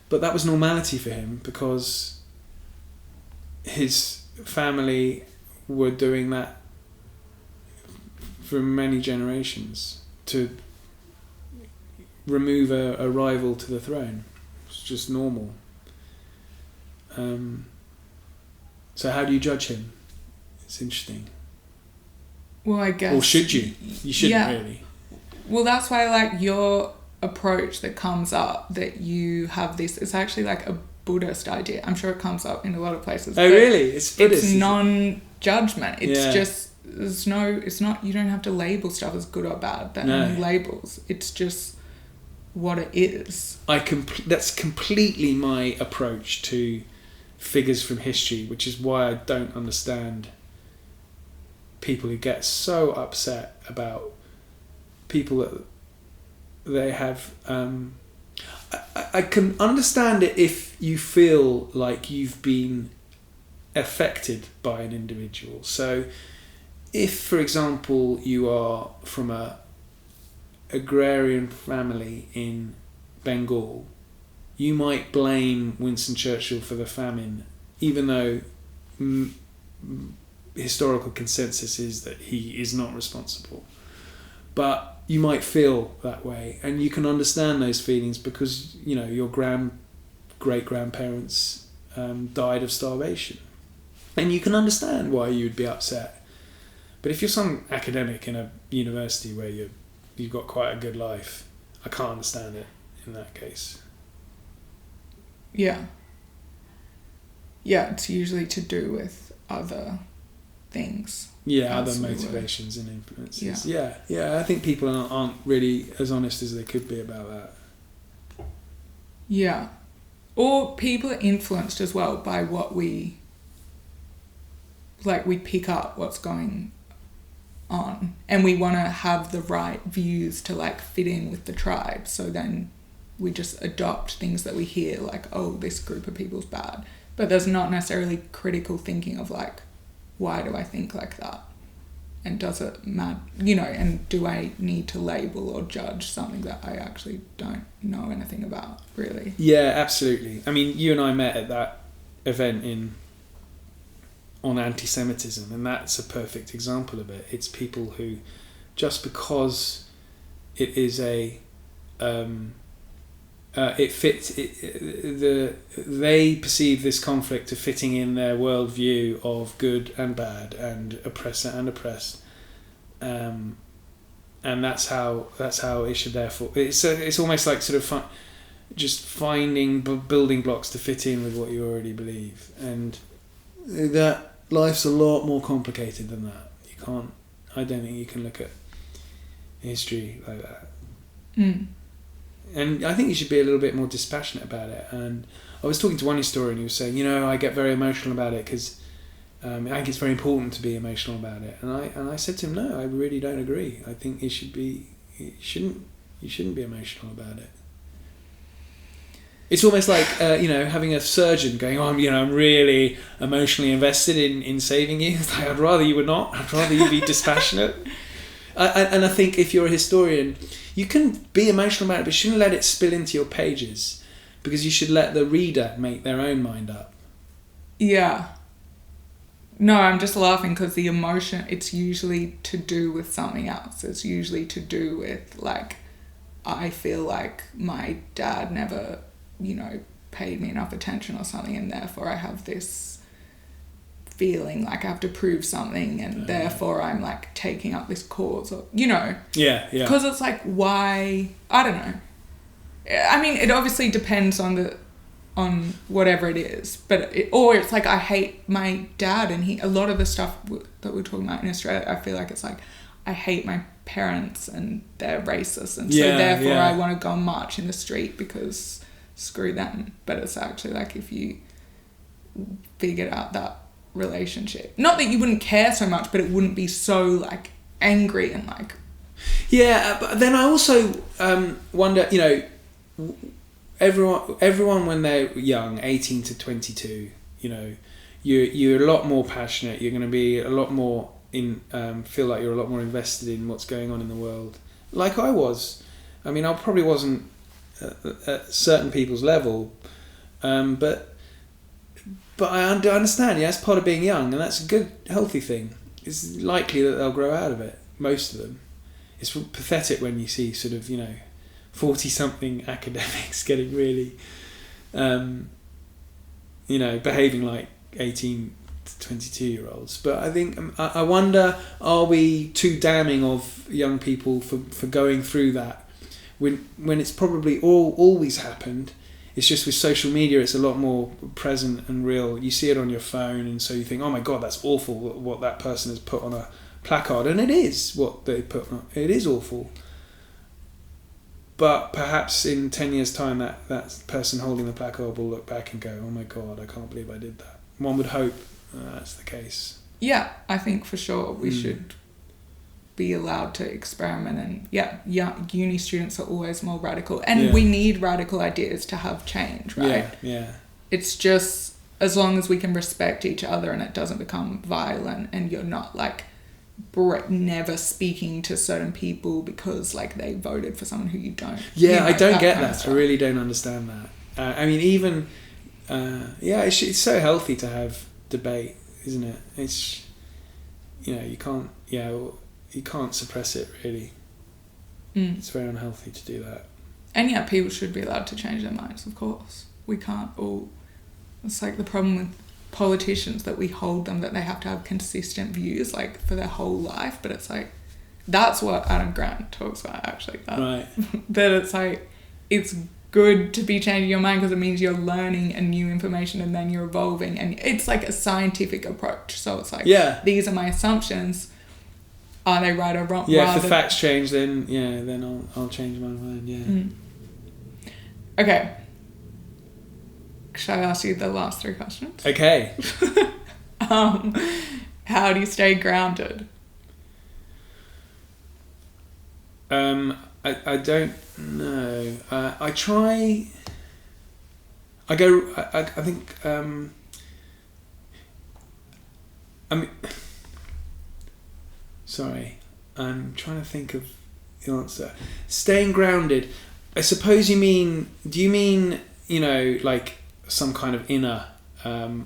but that was normality for him because his family were doing that for many generations to remove a rival to the throne. It's just normal. So how do you judge him? It's interesting. Well, I guess... Or should you? You shouldn't really. Well, that's why, like, your approach that comes up, that you have this... It's actually, like, a Buddhist idea. I'm sure it comes up in a lot of places. Oh, really? It's Buddhist? It's non-judgment. It's just... It's not... You don't have to label stuff as good or bad. There are no labels. It's just what it is. That's completely my approach to figures from history, which is why I don't understand people who get so upset about people that they have. I can understand it if you feel like you've been affected by an individual. So if, for example, you are from a agrarian family in Bengal, you might blame Winston Churchill for the famine, even though historical consensus is that he is not responsible. But you might feel that way, and you can understand those feelings because, you know, your great-grandparents died of starvation, and you can understand why you would be upset. But if you're some academic in a university where you've got quite a good life, I can't understand it in that case. Yeah, it's usually to do with other things. Yeah, other motivations and influences. Yeah. I think people aren't really as honest as they could be about that. Yeah. Or people are influenced as well by what we pick up what's going on, and we want to have the right views to, like, fit in with the tribe, so then we just adopt things that we hear, like, oh, this group of people's bad. But there's not necessarily critical thinking of, like, why do I think like that? And does it matter? You know, and do I need to label or judge something that I actually don't know anything about, really? Yeah, absolutely. I mean, you and I met at that event in on anti-Semitism, and that's a perfect example of it. It's people who, just because it is they perceive this conflict of fitting in their worldview of good and bad and oppressor and oppressed, and that's how it should therefore. It's almost like sort of just finding building blocks to fit in with what you already believe, and that life's a lot more complicated than that. I don't think you can look at history like that. And I think you should be a little bit more dispassionate about it. And I was talking to one historian who was saying, I get very emotional about it because I think it's very important to be emotional about it. And I said to him, no, I really don't agree. I think you shouldn't be emotional about it. It's almost like having a surgeon going, I'm really emotionally invested in saving you. It's like, I'd rather you were not. I'd rather you be dispassionate. And I think if you're a historian, you can be emotional about it, but you shouldn't let it spill into your pages, because you should let the reader make their own mind up. Yeah. No, I'm just laughing because the emotion, it's usually to do with something else. It's usually to do with, like, I feel like my dad never, paid me enough attention or something, and therefore I have this feeling like I have to prove something, and therefore I'm like taking up this cause, or yeah because it's like, why? I don't know. I mean, it obviously depends on whatever it is, but it's like I hate my dad, and a lot of the stuff that we're talking about in Australia, I feel like it's like I hate my parents and they're racist, and so therefore I want to go and march in the street because screw them. But it's actually like, if you figured out that relationship, not that you wouldn't care so much, but it wouldn't be so like angry and like, but then I also wonder, everyone when they're young, 18 to 22, you're a lot more passionate, you're going to be a lot more feel like you're a lot more invested in what's going on in the world, like I was. I mean, I probably wasn't at certain people's level, but I understand, it's part of being young, and that's a good, healthy thing. It's likely that they'll grow out of it, most of them. It's pathetic when you see sort of, 40-something academics getting really, behaving like 18 to 22-year-olds. But I think, I wonder, are we too damning of young people for going through that when it's probably always happened? It's just with social media, it's a lot more present and real. You see it on your phone, and so you think, oh my God, that's awful what that person has put on a placard. And it is what they put on. It is awful. But perhaps in 10 years' time, that person holding the placard will look back and go, oh my God, I can't believe I did that. One would hope that's the case. Yeah, I think for sure we should be allowed to experiment, and uni students are always more radical, and we need radical ideas to have change, right? Yeah. It's just, as long as we can respect each other and it doesn't become violent, and you're not like never speaking to certain people because like they voted for someone who you don't. I don't get that. I really don't understand that. I mean, even it's so healthy to have debate, isn't it? It's you can't suppress it, really. It's very unhealthy to do that. And people should be allowed to change their minds, of course. We can't all... It's like the problem with politicians, that we hold them, that they have to have consistent views, like, for their whole life. But it's like, that's what Adam Grant talks about, actually. Right. That it's like, it's good to be changing your mind because it means you're learning a new information and then you're evolving. And it's like a scientific approach. So it's like, these are my assumptions. Are they right or wrong? Yeah, if the facts change, then I'll change my mind. Yeah. Okay. Shall I ask you the last 3 questions? Okay. How do you stay grounded? I don't know. I try. I go. I think. I mean. Sorry, I'm trying to think of the answer. Staying grounded. I suppose you mean. Do you mean like some kind of inner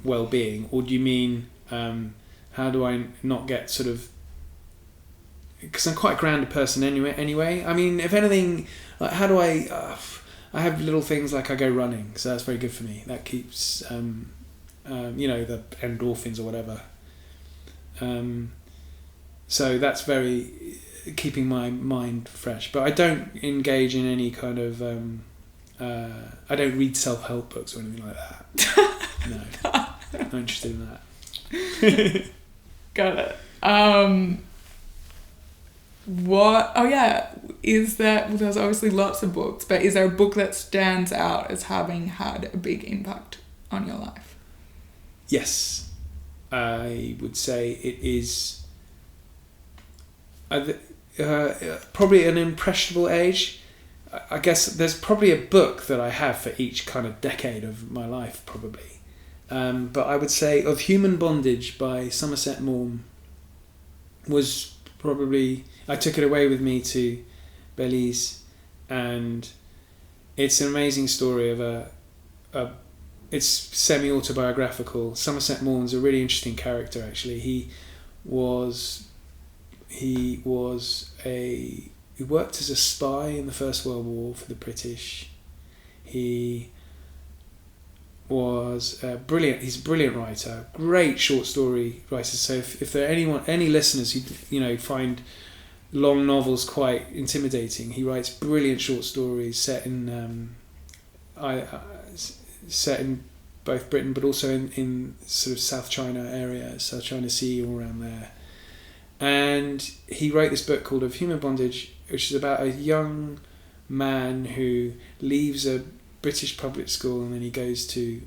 well-being, or do you mean How do I not get sort of... Because I'm quite a grounded person anyway. I mean, if anything, like, how do I... I have little things like I go running, so that's very good for me. That keeps, the endorphins or whatever. So that's very... keeping my mind fresh. But I don't engage in any kind of... I don't read self-help books or anything like that. No. Not interested in that. Got it. There's obviously lots of books, but is there a book that stands out as having had a big impact on your life? Yes. I would say it is probably an impressionable age. I guess there's probably a book that I have for each kind of decade of my life, probably. But I would say Of Human Bondage by Somerset Maugham was probably... I took it away with me to Belize, and it's an amazing story of it's semi-autobiographical. Somerset Maugham's a really interesting character, actually. He worked as a spy in the First World War for the British. He was brilliant. He's a brilliant writer, great short story writer. So if there are any listeners who find long novels quite intimidating, he writes brilliant short stories set in both Britain, but also in sort of South China Sea, all around there. And he wrote this book called Of Human Bondage, which is about a young man who leaves a British public school, and then he goes to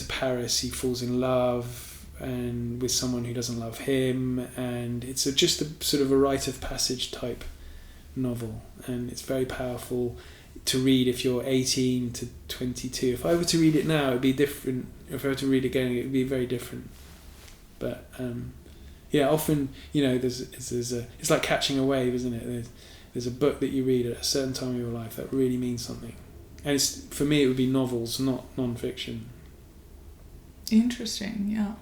Paris. He falls in love and with someone who doesn't love him, and it's just a sort of a rite of passage type novel, and it's very powerful to read if you're 18 to 22. If I were to read it now, it'd be different. If I were to read it again, it'd be very different. But often it's like catching a wave, isn't it? There's a book that you read at a certain time of your life that really means something, and for me it would be novels, not non-fiction. Interesting, yeah.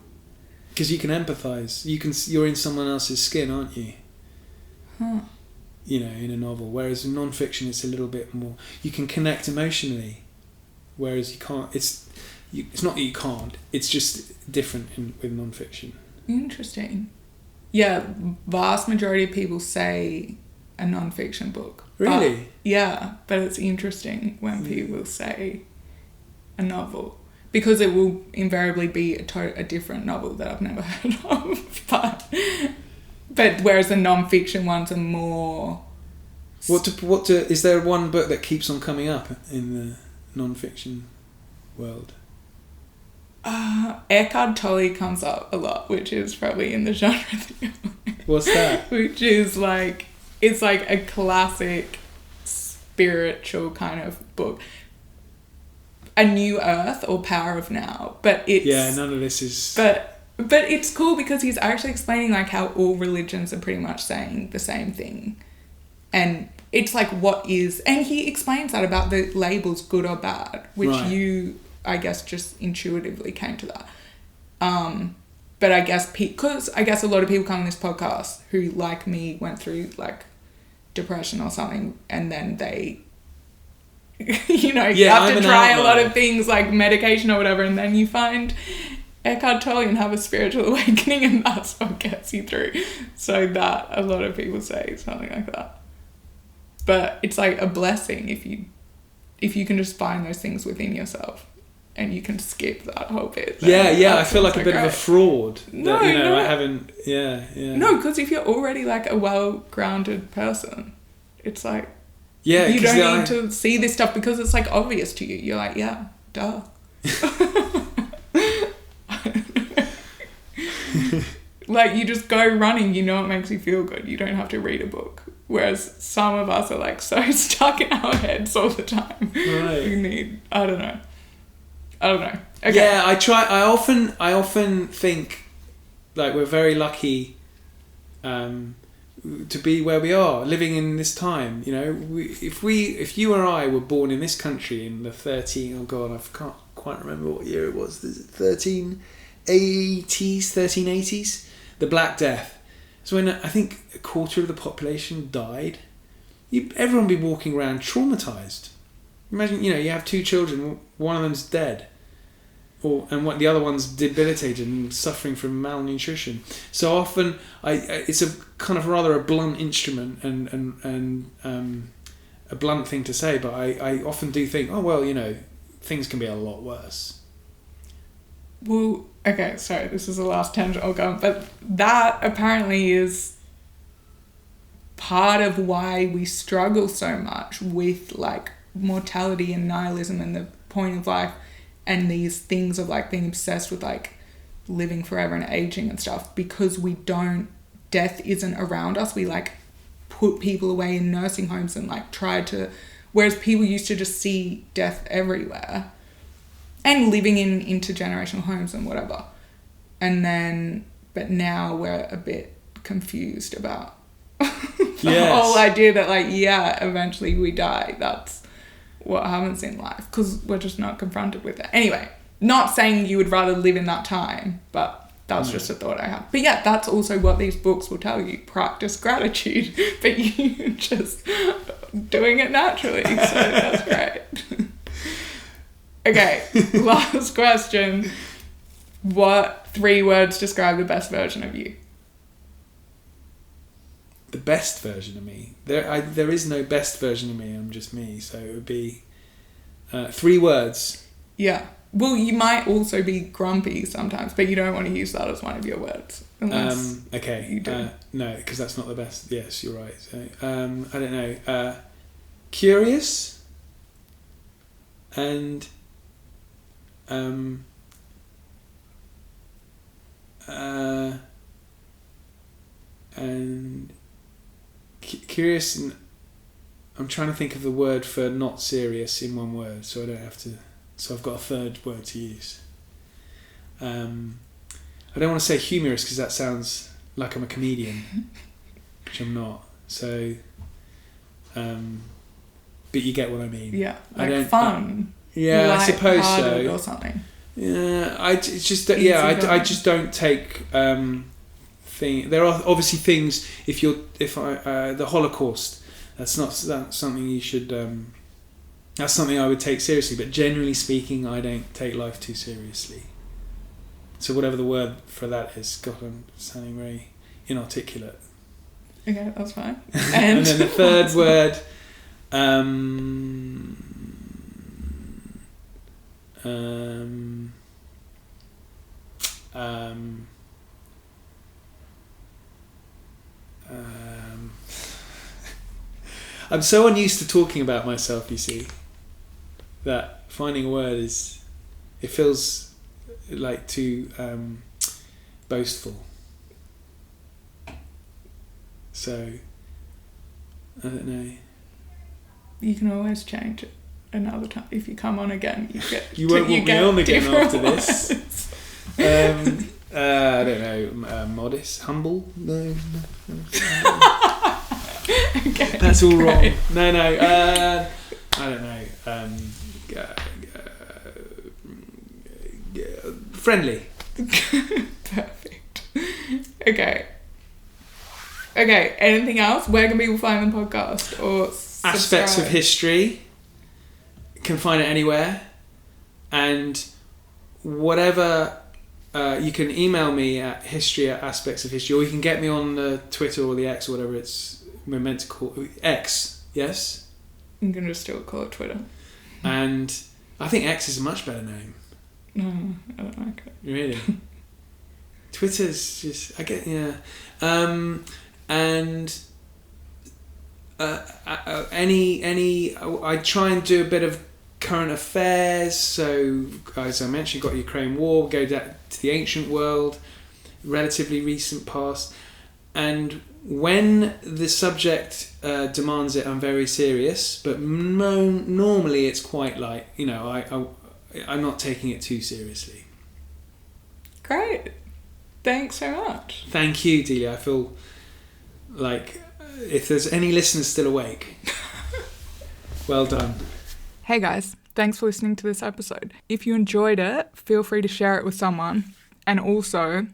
Because you can empathise. You're in someone else's skin, aren't you? Huh. In a novel. Whereas in non-fiction, it's a little bit more... You can connect emotionally. Whereas you can't... It's not that you can't. It's just different with non-fiction. Interesting. Yeah, vast majority of people say a non-fiction book. Really? But it's interesting when people say a novel. Because it will invariably be a different novel that I've never heard of. But whereas the non-fiction ones are more... Is there one book that keeps on coming up in the non-fiction world? Eckhart Tolle comes up a lot, which is probably in the genre thing. What's that? Which is like... It's like a classic spiritual kind of book. A New Earth or Power of Now, but it's... Yeah, none of this is... But it's cool because he's actually explaining like how all religions are pretty much saying the same thing. And it's like what is... And he explains that about the labels good or bad, which you, I guess, just intuitively came to that. But I guess... Because I guess a lot of people come on this podcast who, like me, went through like depression or something, and then they... you have to try a lot of things like medication or whatever, and then you find Eckhart Tolle and have a spiritual awakening, and that's what gets you through. So that a lot of people say something like that. But it's like a blessing if you can just find those things within yourself and you can skip that whole bit. I feel like a bit of a fraud. No, I haven't. No, because if you're already like a well-grounded person, it's like. Yeah, you don't need to see this stuff because it's like obvious to you. You're like, yeah, duh. Like you just go running, it makes you feel good. You don't have to read a book. Whereas some of us are like so stuck in our heads all the time. Right. You need, I don't know. Okay. Yeah, I often think like we're very lucky to be where we are, living in this time. If you or I were born in this country in the I can't quite remember what year it was. 13 1380s, the Black Death. So when I think a quarter of the population died, everyone would be walking around traumatized. Imagine, you have 2 children, one of them's dead, and the other one's debilitated and suffering from malnutrition. So often, it's a kind of rather a blunt instrument and a blunt thing to say, but I often do think, oh well, things can be a lot worse. Well, okay, sorry, this is the last tangent I'll go on, but that apparently is part of why we struggle so much with like mortality and nihilism and the point of life and these things of like being obsessed with like living forever and aging and stuff, because death isn't around us. We like put people away in nursing homes and like whereas people used to just see death everywhere and living in intergenerational homes and whatever. But now we're a bit confused about the whole idea that like, eventually we die. That's what happens in life because we're just not confronted with it. Anyway, not saying you would rather live in that time, but that's just a thought I have. But yeah, that's also what these books will tell you. Practice gratitude, but you just doing it naturally. So that's great. Okay, last question. What 3 words describe the best version of you? The best version of me? There is no best version of me. I'm just me. So it would be 3 words. Yeah. Well, you might also be grumpy sometimes, but you don't want to use that as one of your words. Okay. You do. No, because that's not the best. Yes, you're right. So, I don't know. Curious and curious, and I'm trying to think of the word for not serious in one word, so I don't have to. So I've got a 3rd word to use. I don't want to say humorous because that sounds like I'm a comedian, which I'm not. So, but you get what I mean. Yeah, like fun. I suppose so. Or something. Yeah, I just don't take there are obviously things. The Holocaust, that's something you should. That's something I would take seriously, but generally speaking, I don't take life too seriously. So whatever the word for that is, God, I'm sounding very inarticulate. Okay, that's fine. And then the 3rd word. I'm so unused to talking about myself, you see, that finding a word it feels like too boastful. So, I don't know. You can always change it another time. If you come on again, you won't want me on again after this. I don't know. Modest, humble. No. Okay, that's all great. Wrong. No. I don't know. Friendly. Perfect. Okay. Anything else? Where can people find the podcast or subscribe? Aspects of History. Can find it anywhere, and whatever. You can email me at history@aspectsofhistory, or you can get me on the Twitter or the X or whatever we're meant to call X. Yes. I'm gonna still call it Twitter. And I think X is a much better name. No, I don't like it. Really? Twitter's just I try and do a bit of current affairs. So as I mentioned, got Ukraine war, go to the ancient world, relatively recent past, and when the subject demands it, I'm very serious. But normally it's quite like I'm not taking it too seriously. Great. Thanks so much. Thank you, Delia. I feel like if there's any listeners still awake, well done. Hey guys, thanks for listening to this episode. If you enjoyed it, feel free to share it with someone. And also,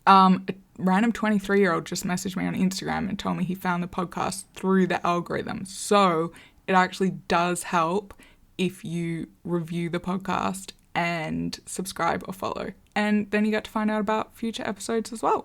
a random 23-year-old just messaged me on Instagram and told me he found the podcast through the algorithm. So it actually does help if you review the podcast and subscribe or follow. And then you get to find out about future episodes as well.